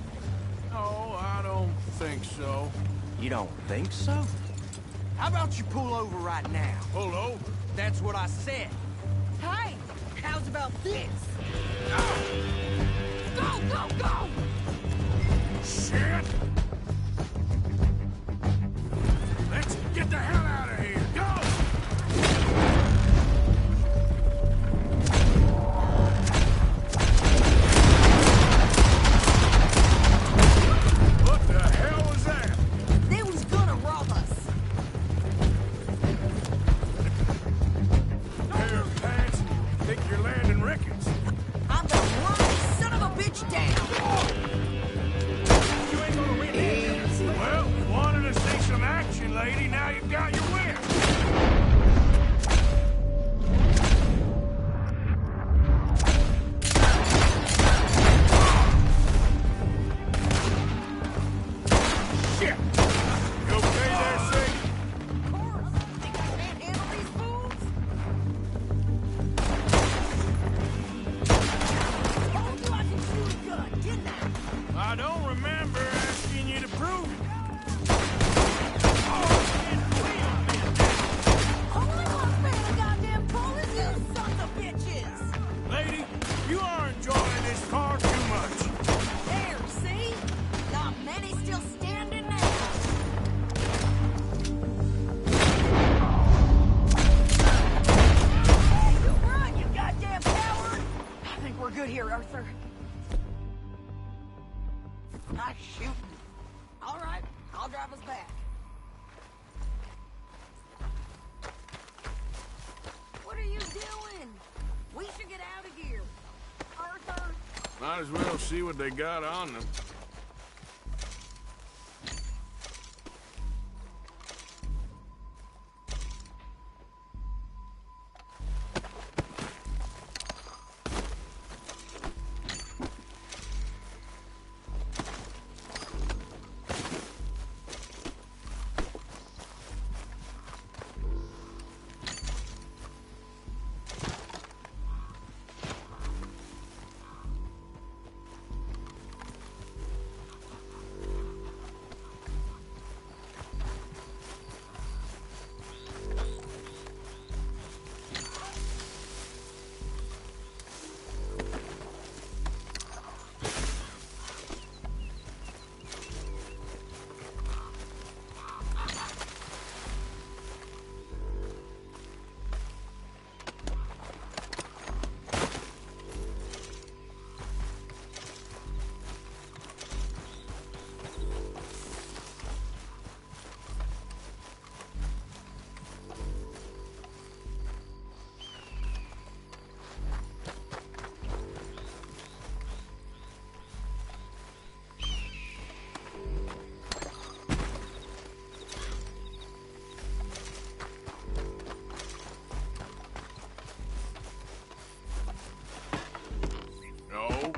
No, I don't think so. You don't think so? How about you pull over right now? Pull over? That's what I said. Hey, how's about this? Go, go, go! Shit! Let's get the hell out of here! Go! What the hell was that? They was gonna rob us. Pair of pants, think you're landing Ricketts. I'm gonna run this son of a bitch down. You ain't gonna win this. Well, you wanted to see some action, lady. Now you've got your win. Shit! You okay there, Sadie? Of course. Think I can't handle these fools? Told you I can shoot a gun, didn't I? I don't remember asking you to prove it. Only one fan of goddamn pull is you sons of bitches. Lady, you are enjoying this car too much. There, see? Not many still standing now. You run, you goddamn coward! I think we're good here, Arthur. Nice shooting. All right, I'll drive us back. What are you doing? We should get out of here. Arthur! Might as well see what they got on them.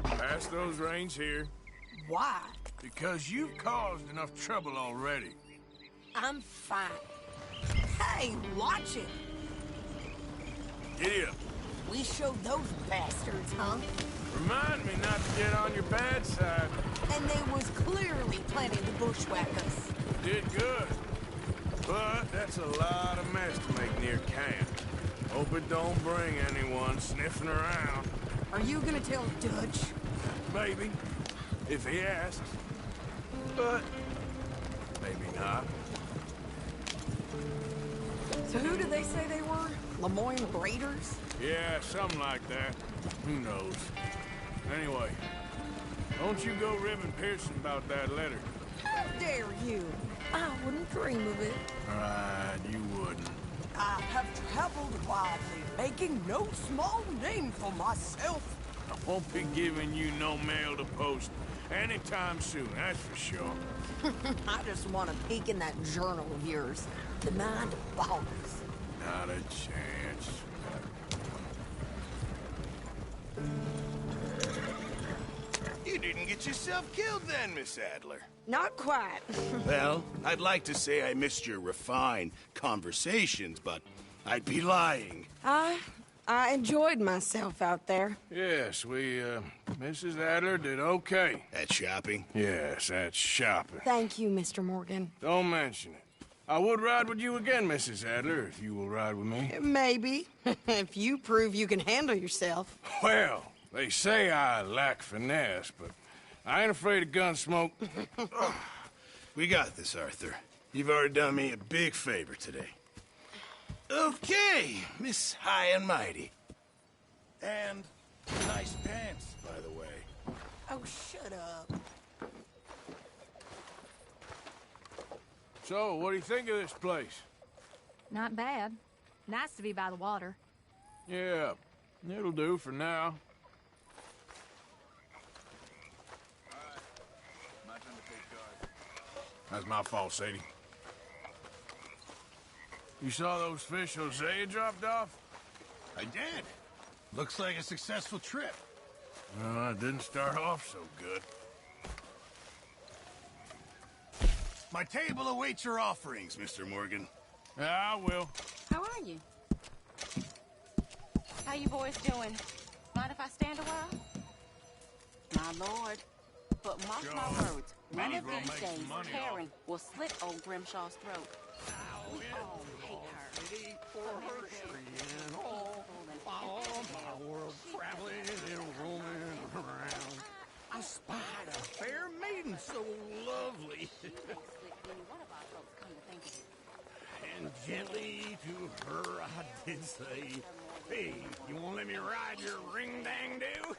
Pass those reins here. Why? Because you've caused enough trouble already. I'm fine. Hey, watch it. Giddy up. We showed those bastards, huh? Remind me not to get on your bad side. And they was clearly planning to bushwhack us. Did good. But that's a lot of mess to make near camp. Hope it don't bring anyone sniffing around. Are you gonna tell Dutch? Maybe, if he asks. But maybe not. So who did they say they were? Lemoyne Raiders? Yeah, something like that. Who knows? Anyway, don't you go ribbing Pearson about that letter. How dare you? I wouldn't dream of it. Right, you wouldn't. I have traveled widely, making no small name for myself. I won't be giving you no mail to post anytime soon, that's for sure. I just want to peek in that journal of yours. The mind boggles. Not a chance. You didn't get yourself killed then, Miss Adler. Not quite. Well, I'd like to say I missed your refined conversations, but I'd be lying. I enjoyed myself out there. Yes, Mrs. Adler did okay. At shopping? Yes, that's shopping. Thank you, Mr. Morgan. Don't mention it. I would ride with you again, Mrs. Adler, if you will ride with me. Maybe, if you prove you can handle yourself. Well, they say I lack finesse, but I ain't afraid of gun smoke. We got this, Arthur. You've already done me a big favor today. Okay, Miss High and Mighty. And nice pants, by the way. Oh, shut up. So, what do you think of this place? Not bad. Nice to be by the water. Yeah, it'll do for now. That's my fault, Sadie. You saw those fish Hosea dropped off? I did. Looks like a successful trip. Well, it didn't start off so good. My table awaits your offerings, Mr. Morgan. Yeah, I will. How are you? How you boys doing? Mind if I stand a while? My lord. But mark my words, one of these days, Karen will slit old Grimshaw's throat. We all hate her. For her and all, follow my world, traveling and roaming around. I spied a fair maiden so lovely. And gently to her I did say, hey, you won't let me ride your ring-dang-do?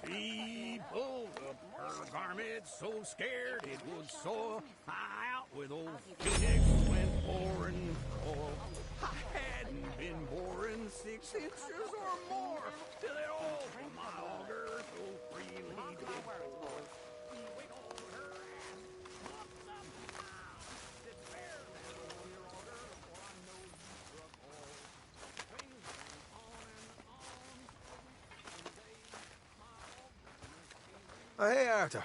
She pulled up her garment so scared it would soar high out with old Phoenix went boring coal. I hadn't been boring 6 inches or more till it all from my auger so freely did pour. We told her ass, "Pump the pile." It's fair now, your auger, for I know you struck all. Things went on and on, and days my auger. Oh, hey, Arthur.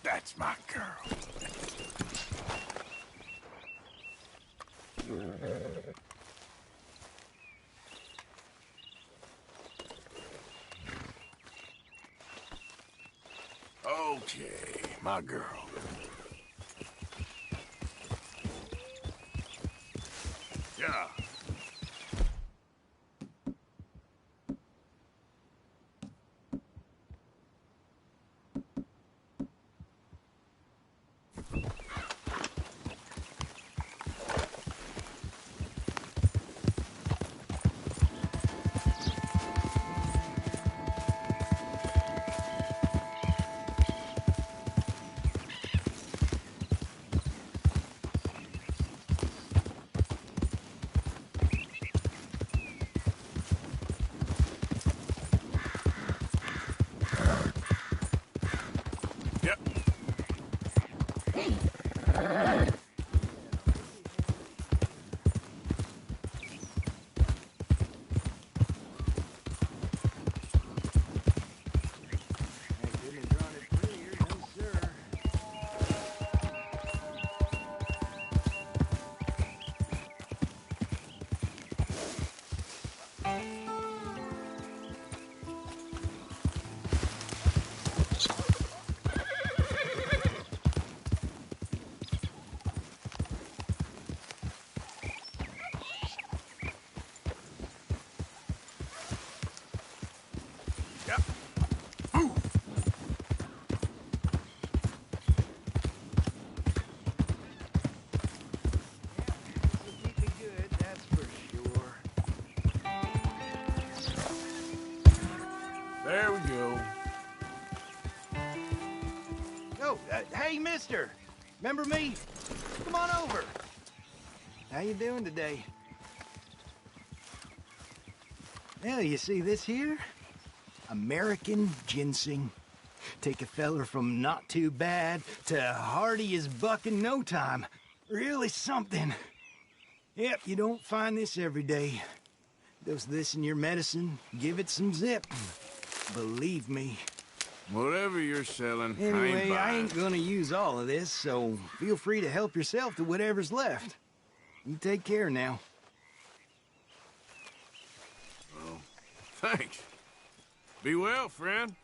That's my girl. Okay, my girl. Yeah. There we go. Oh, hey, mister. Remember me? Come on over. How you doing today? Well, you see this here? American ginseng. Take a feller from not too bad to hardy as buck in no time. Really something. Yep, you don't find this every day. Dose this in your medicine, give it some zip. Believe me. Whatever you're selling, Anyway, I ain't gonna use all of this, so feel free to help yourself to whatever's left. You take care now. Well, thanks. Be well, friend.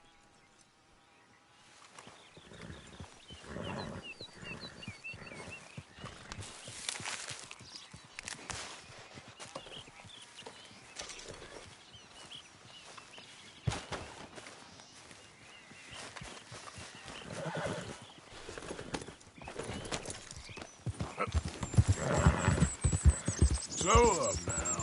Slow up now.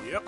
Yep.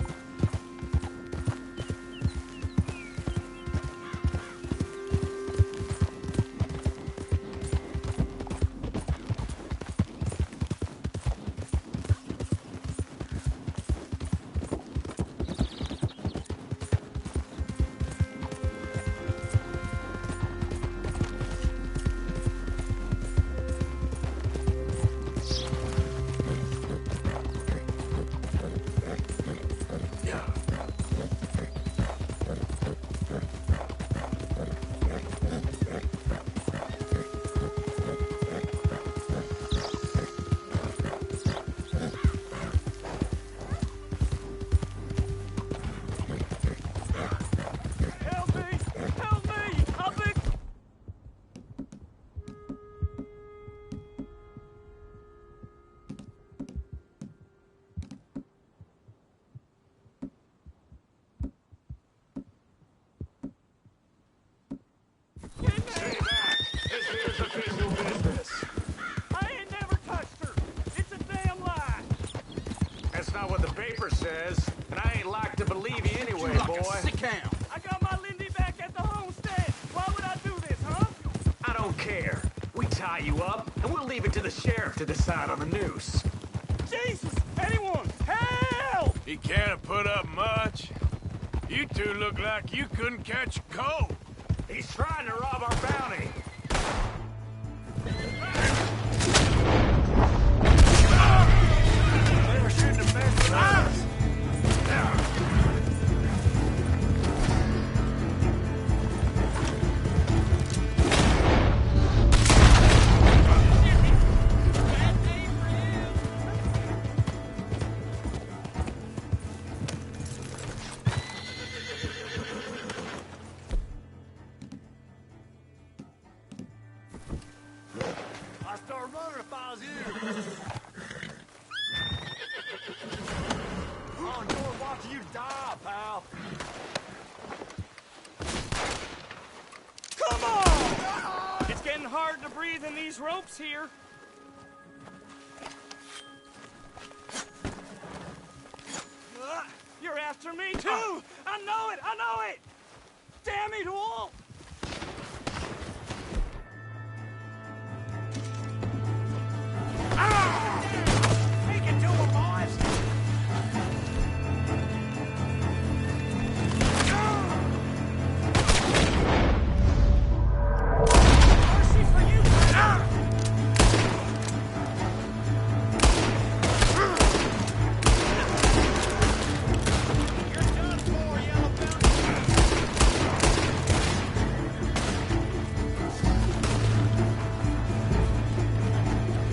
Says, and I ain't like to believe you anyway, boy. Sit down. I got my Lindy back at the homestead. Why would I do this, huh? I don't care. We tie you up, and we'll leave it to the sheriff to decide on the noose. Jesus! Anyone! Help! He can't have put up much. You two look like you couldn't catch a cold. He's trying to rob our bounty. Never shouldn't have messed with us. I'd start running if I was you. Oh, Lord, watching you die, pal. Come on! It's getting hard to breathe in these ropes here. You're after me, too! I know it! I know it! Damn it all! Take it to him, boys. Mercy for you! You're done for, Yellow Bounty.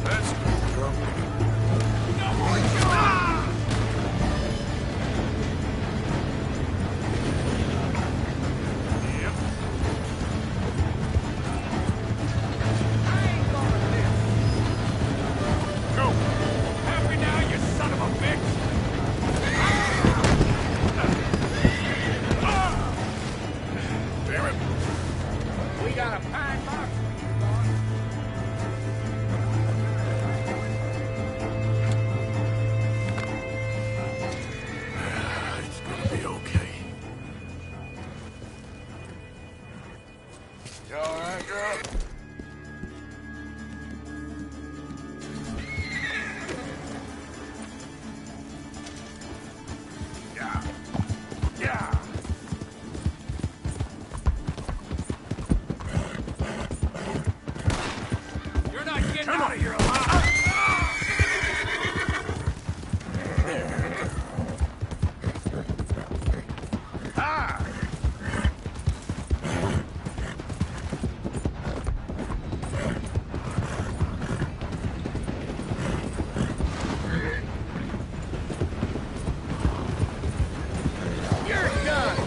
Let's go. Yep. Go. Happy now, you son of a bitch. Damn it. We got a pine box. It's gonna be okay. You all right, girl? Yeah. Yeah. You're not getting Come out on, of here you're alive! Ah! You're done.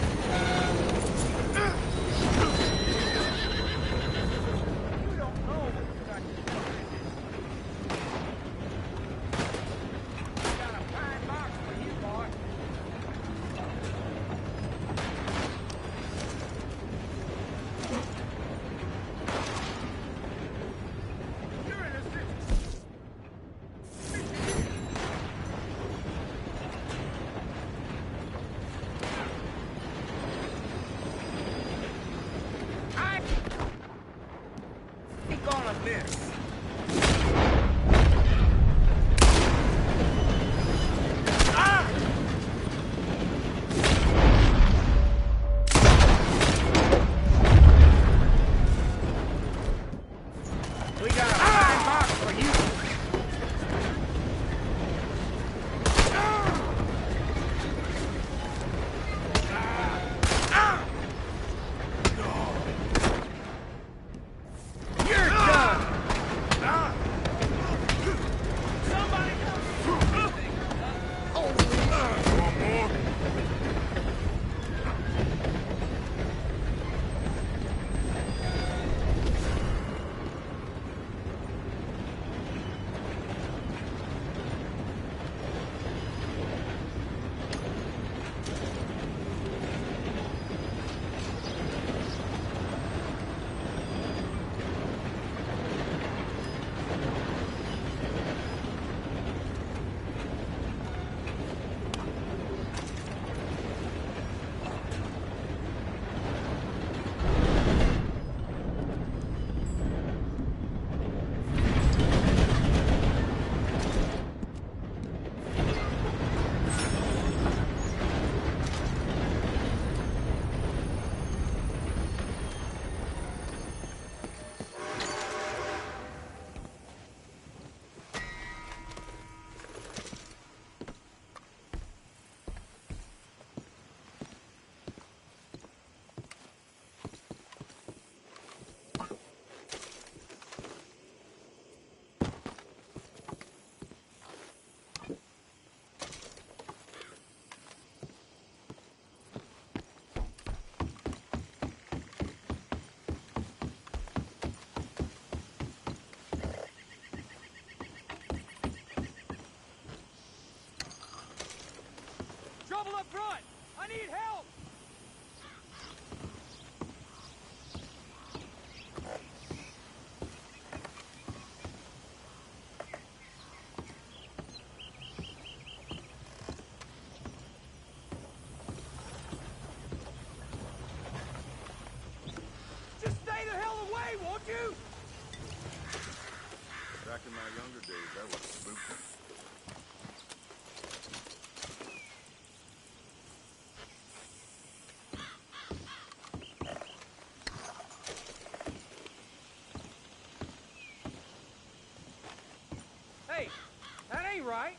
about this? We got a fine box for you. You're done. Somebody One more? Trouble up front! I need help! Just stay the hell away, won't you? Back in my younger days, that was spooky. Hey, that ain't right.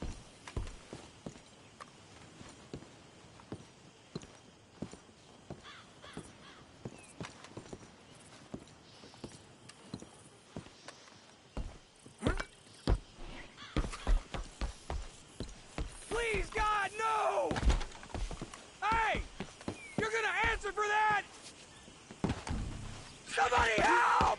Please, God, no! Hey! You're gonna answer for that! Somebody help!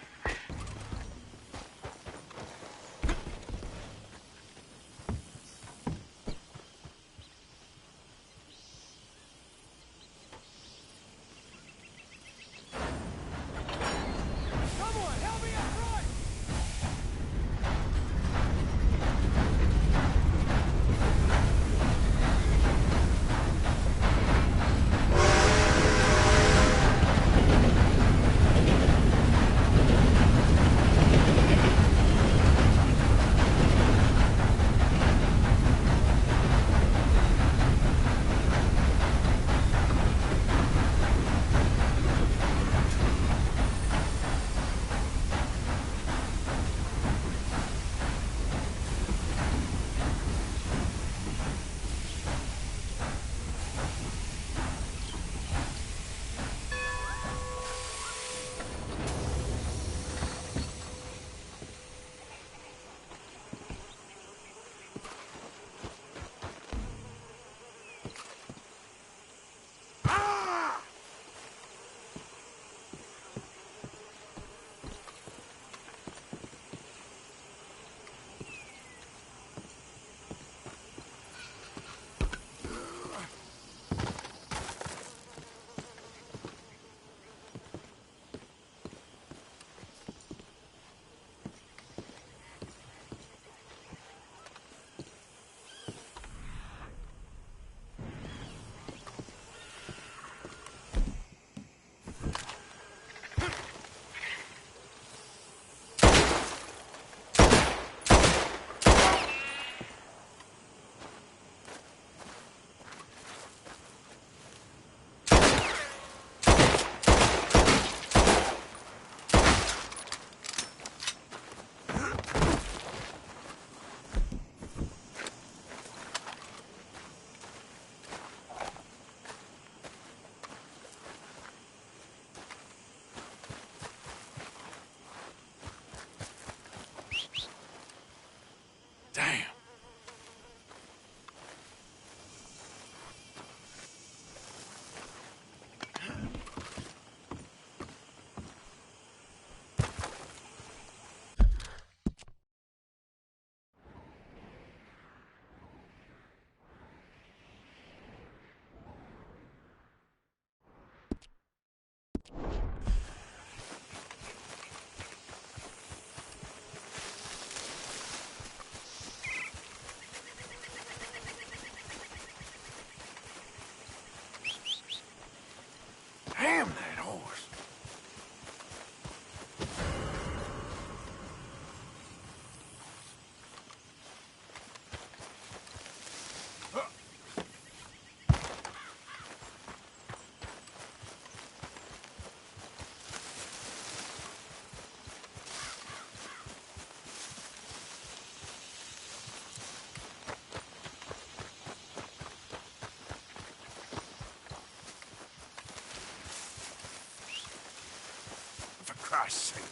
Christ's sake.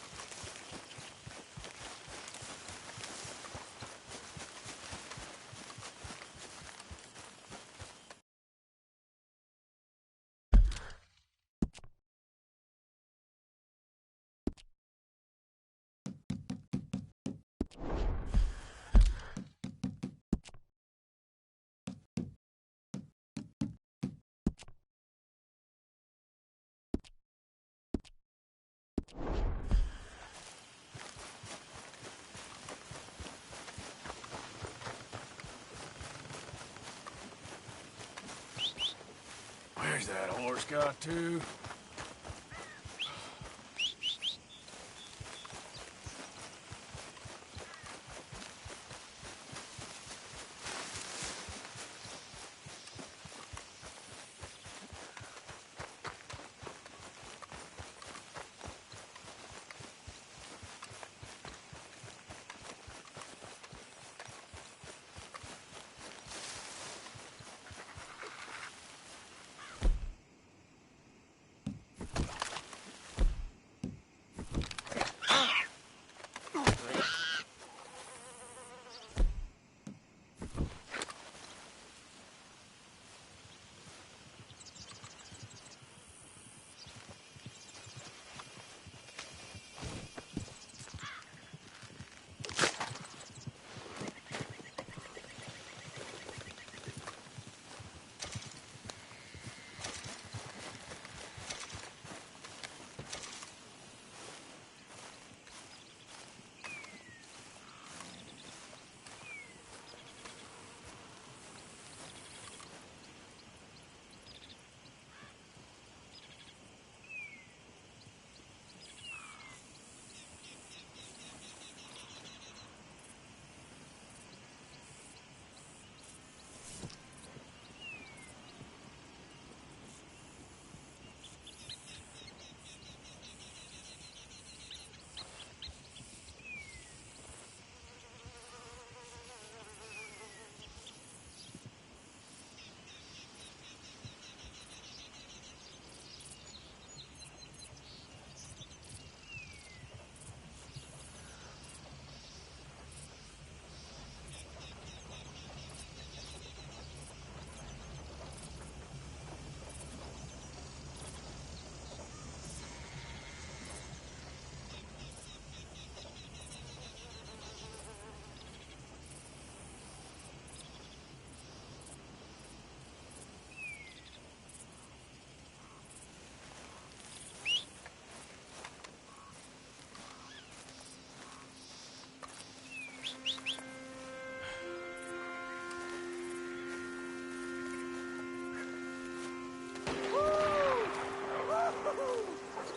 Where's that horse got to?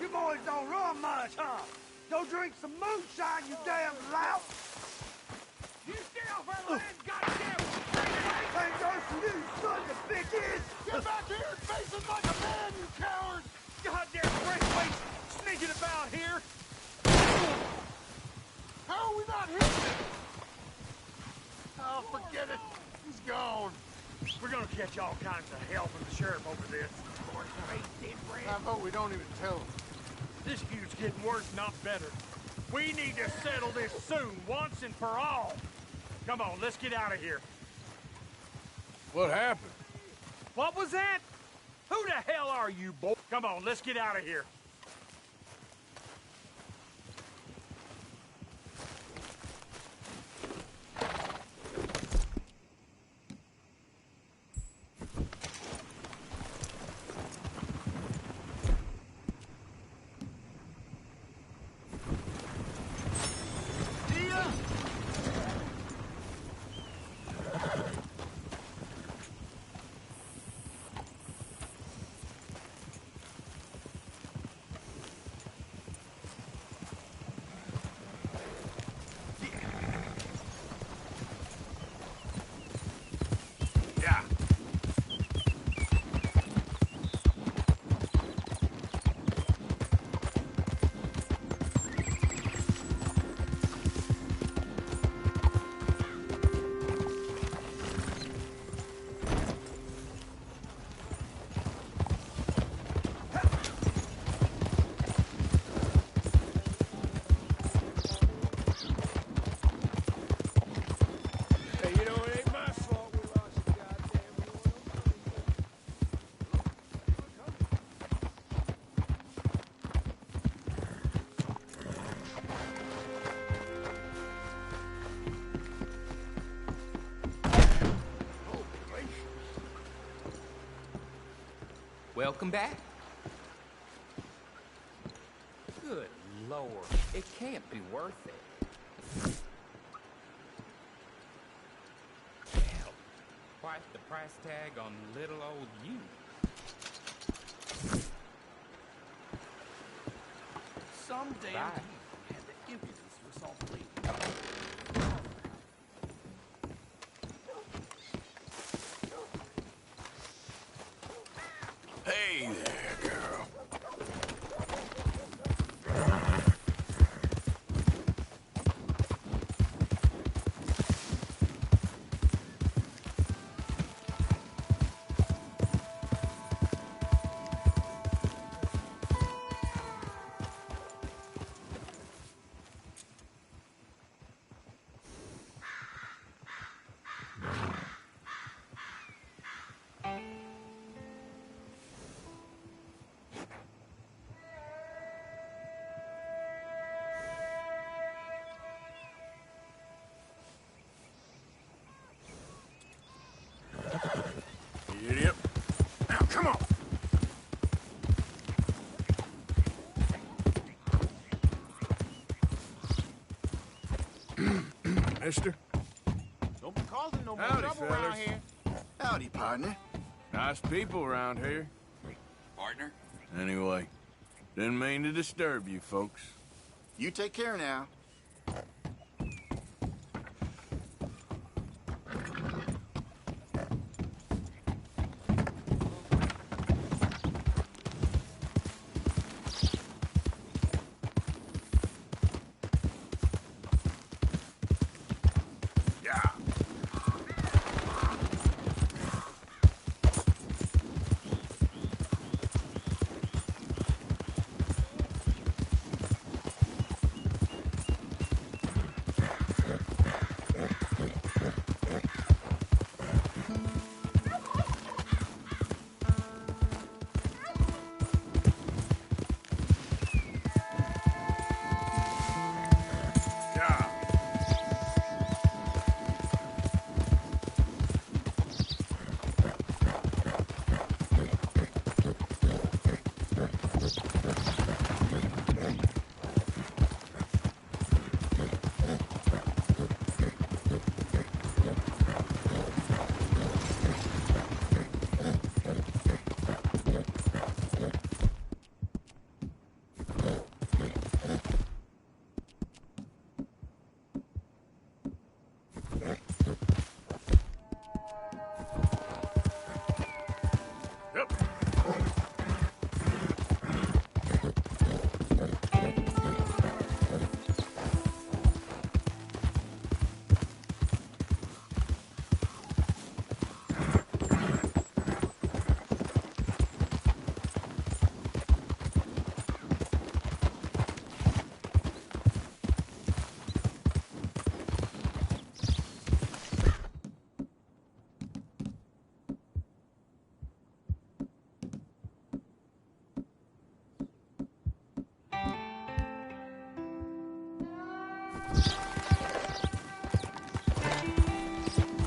You boys don't run much, huh? Go drink some moonshine, you damn lout! You stay off our land, goddamn! Ain't no for you, sons of bitches! Get back here and face it like a man, you coward! Goddamn breakways sneaking about here! How are we not hitting? Oh, forget it. He's gone. We're gonna catch all kinds of hell from the sheriff over this. I hope we don't even tell him. This feud's getting worse, not better. We need to settle this soon, once and for all. Come on, let's get out of here. What happened? What was that? Who the hell are you, boy? Come on, let's get out of here. Welcome back. Good Lord, it can't be worth it. Hell, quite the price tag on little old you. Some damn Bye. thief had the impudence to assault the lady. Hey there, girl. Idiot. Now, come on. Mister? Don't be causing no more Howdy, trouble fellas. around here. Howdy, partner. Nice people around here. Partner? Anyway, didn't mean to disturb you folks. You take care now. Yeah. Yeah. Yep.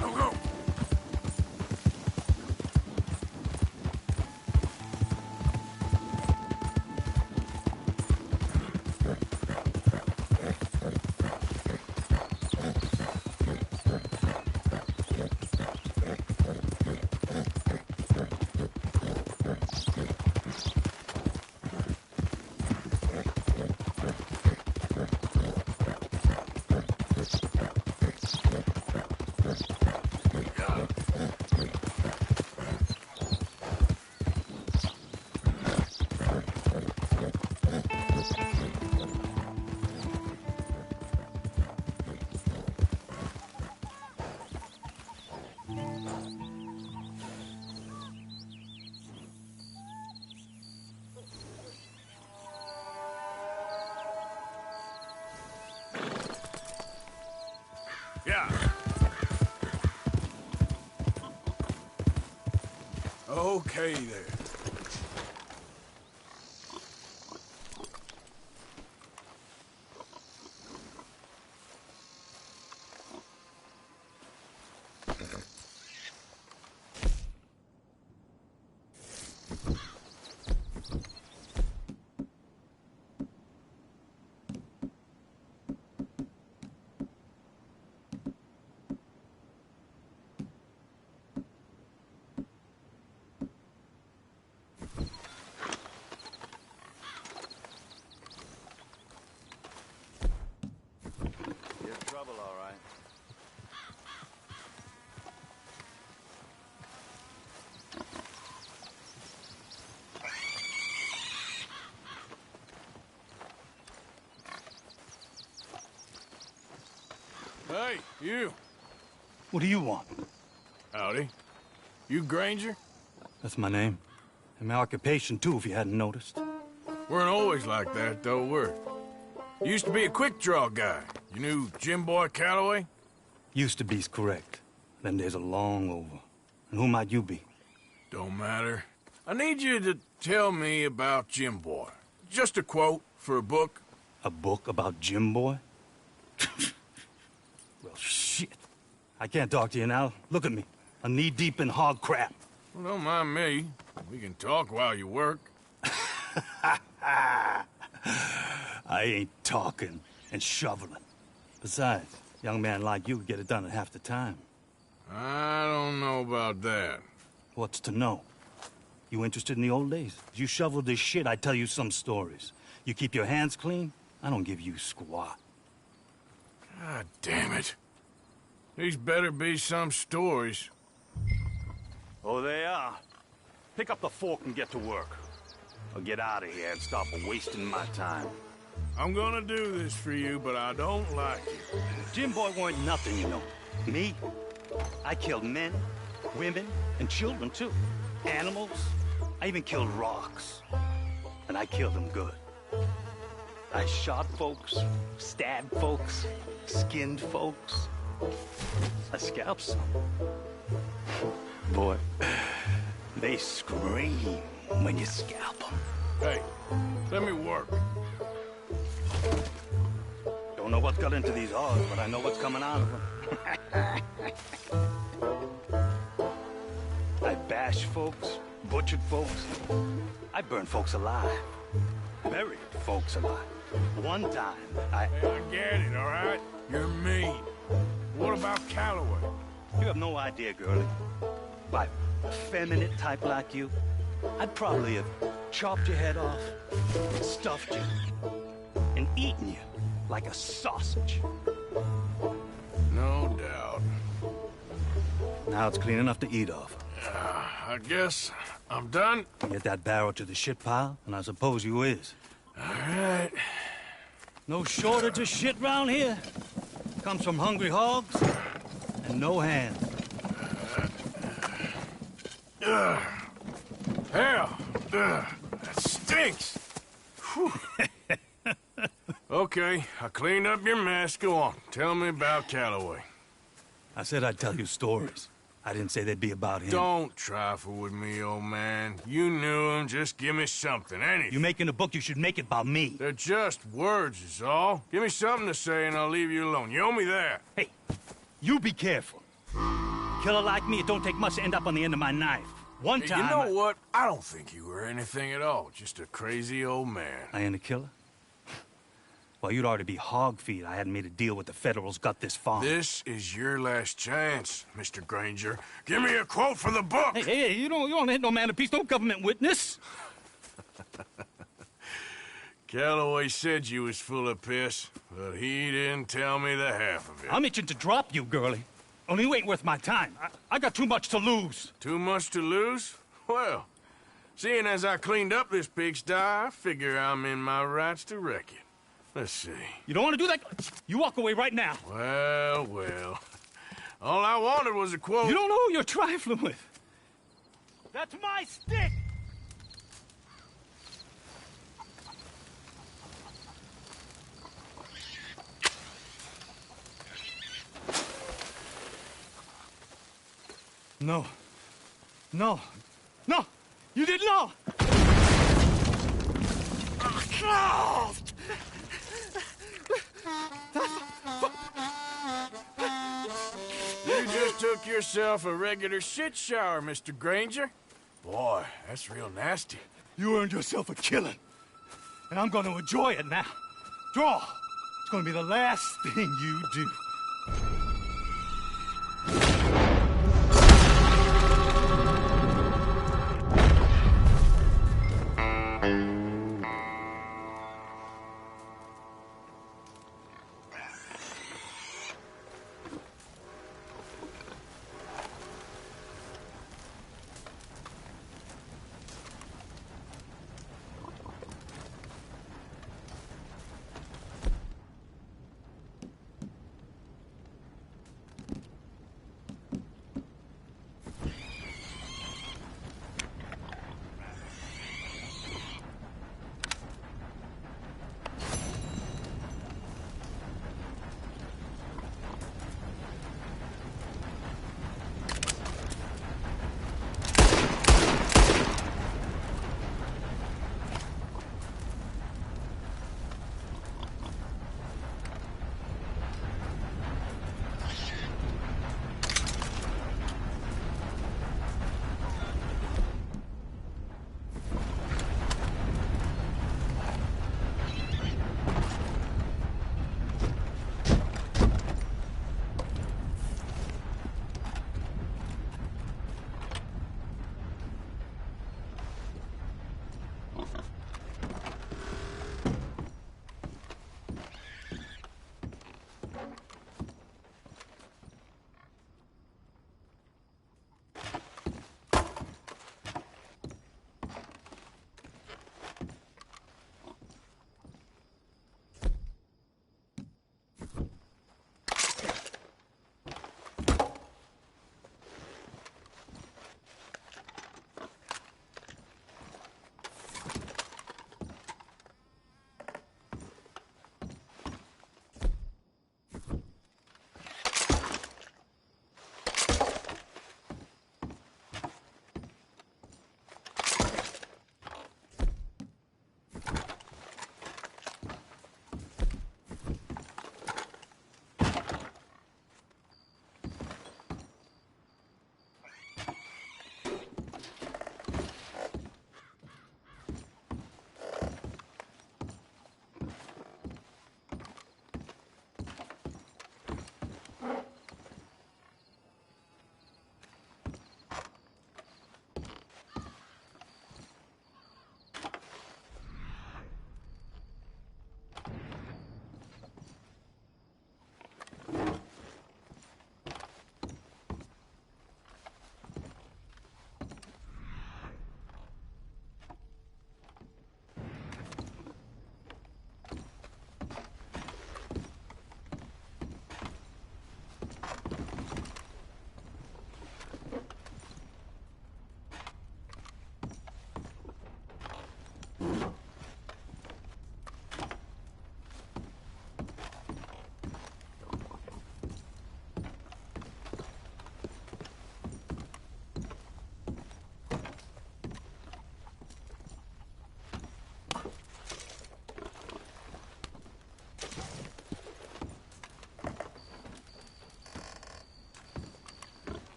Go, go. Yeah. Okay there. all right. Hey, you. What do you want? Howdy. You Granger? That's my name. And my occupation, too, if you hadn't noticed. Weren't always like that, though, were we? Used to be a quick-draw guy. You knew Jim Boy Calloway? Used to be's correct. Them days are long over. And who might you be? Don't matter. I need you to tell me about Jim Boy. Just a quote for a book. A book about Jim Boy? Well, shit. I can't talk to you now. Look at me. I'm knee-deep in hog crap. Well, don't mind me. We can talk while you work. I ain't talking and shoveling. Besides, a young man like you could get it done in half the time. I don't know about that. What's to know? You interested in the old days? You shoveled this shit, I tell you some stories. You keep your hands clean, I don't give you squat. God damn it. These better be some stories. Oh, they are. Pick up the fork and get to work. Or get out of here and stop wasting my time. I'm gonna do this for you, but I don't like it. Jim Boy weren't nothing, you know. Me? I killed men, women, and children, too. Animals. I even killed rocks. And I killed them good. I shot folks, stabbed folks, skinned folks. I scalped some. Boy, they scream when you scalp them. Hey, let me work. Don't know what got into these hogs, but I know what's coming out of them. I bashed folks, butchered folks. I burned folks alive. Buried folks alive. One time, Hey, I get it, all right? You're mean. What about Calloway? You have no idea, girlie. By a feminine type like you, I'd probably have chopped your head off, stuffed you, and eaten you like a sausage. No doubt. Now it's clean enough to eat off. I guess I'm done. Get that barrel to the shit pile, and I suppose you is. All right. No shortage of shit round here. Comes from hungry hogs and no hands. Hell, that stinks. Okay, I cleaned up your mess. Go on, tell me about Calloway. I said I'd tell you stories. I didn't say they'd be about him. Don't trifle with me, old man. You knew him. Just give me something, anything. You making a book, you should make it about me. They're just words, is all. Give me something to say and I'll leave you alone. You owe me that. Hey, you be careful. Killer like me, it don't take much to end up on the end of my knife. One Hey, time... you know what? I don't think you were anything at all. Just a crazy old man. I ain't a killer? Well, you'd already be hog feed. I hadn't made a deal with the Federals, got this far. This is your last chance, Mr. Granger. Give me a quote for the book. Hey, you don't hit no man of peace, no government witness. Calloway said you was full of piss, but he didn't tell me the half of it. I'm itching to drop you, girlie. Only you ain't worth my time. I got too much to lose. Too much to lose? Well, seeing as I cleaned up this pigsty, I figure I'm in my rights to wreck it. Let's see. You don't want to do that? You walk away right now. Well, well. All I wanted was a quote. You don't know who you're trifling with. That's my stick! No. No. No! You didn't know! No! You just took yourself a regular shit shower, Mr. Granger. Boy, that's real nasty. You earned yourself a killing. And I'm going to enjoy it now. Draw! It's going to be the last thing you do.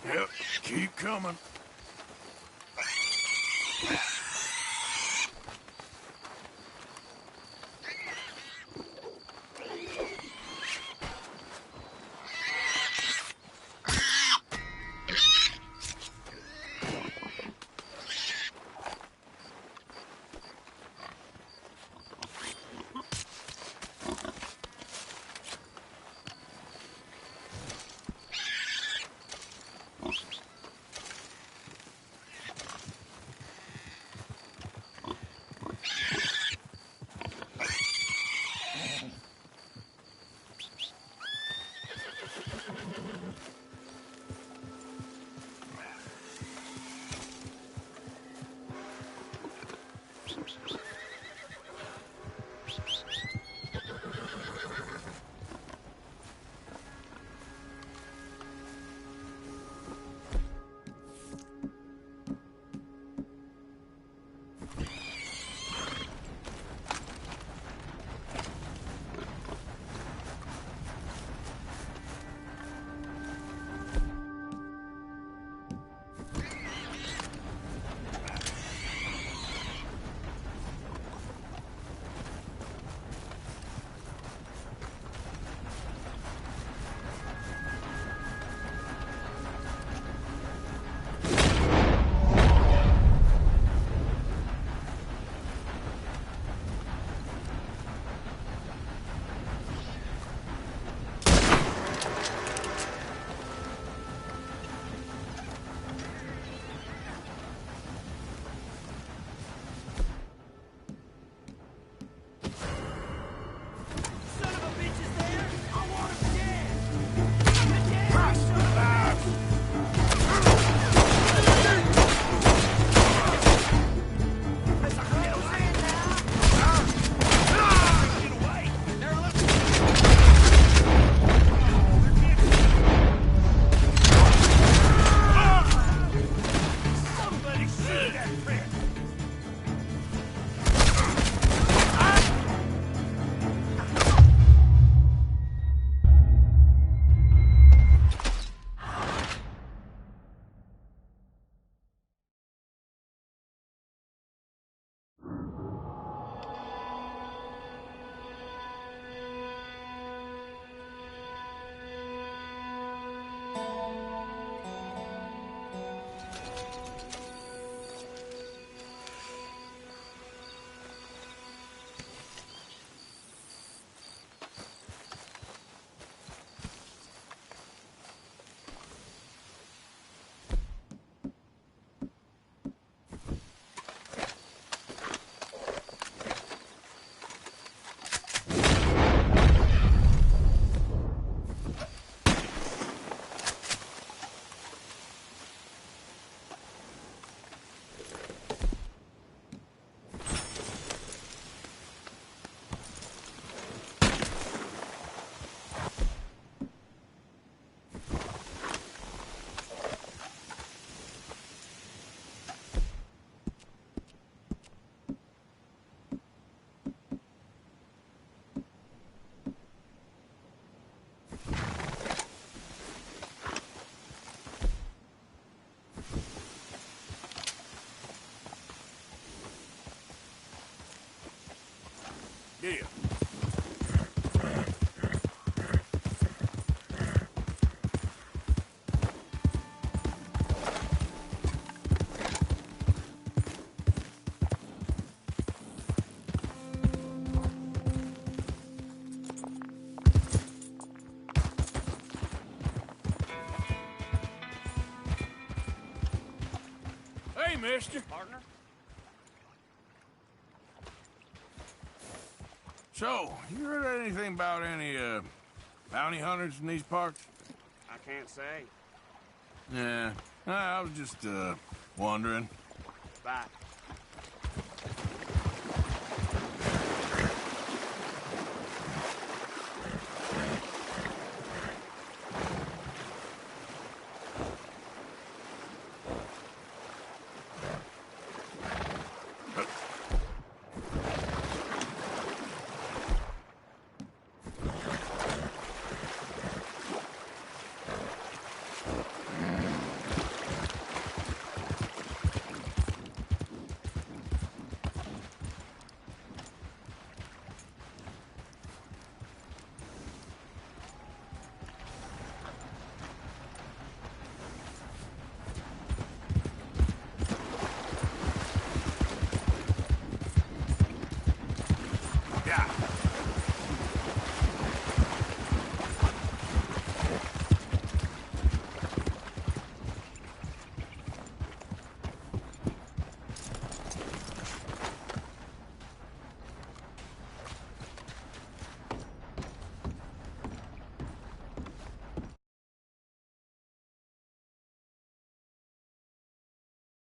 Yep, keep coming. Yeah. Hey, mister. Partner? So, you heard anything about any, bounty hunters in these parts? I can't say. Yeah, I was just, wondering. Bye.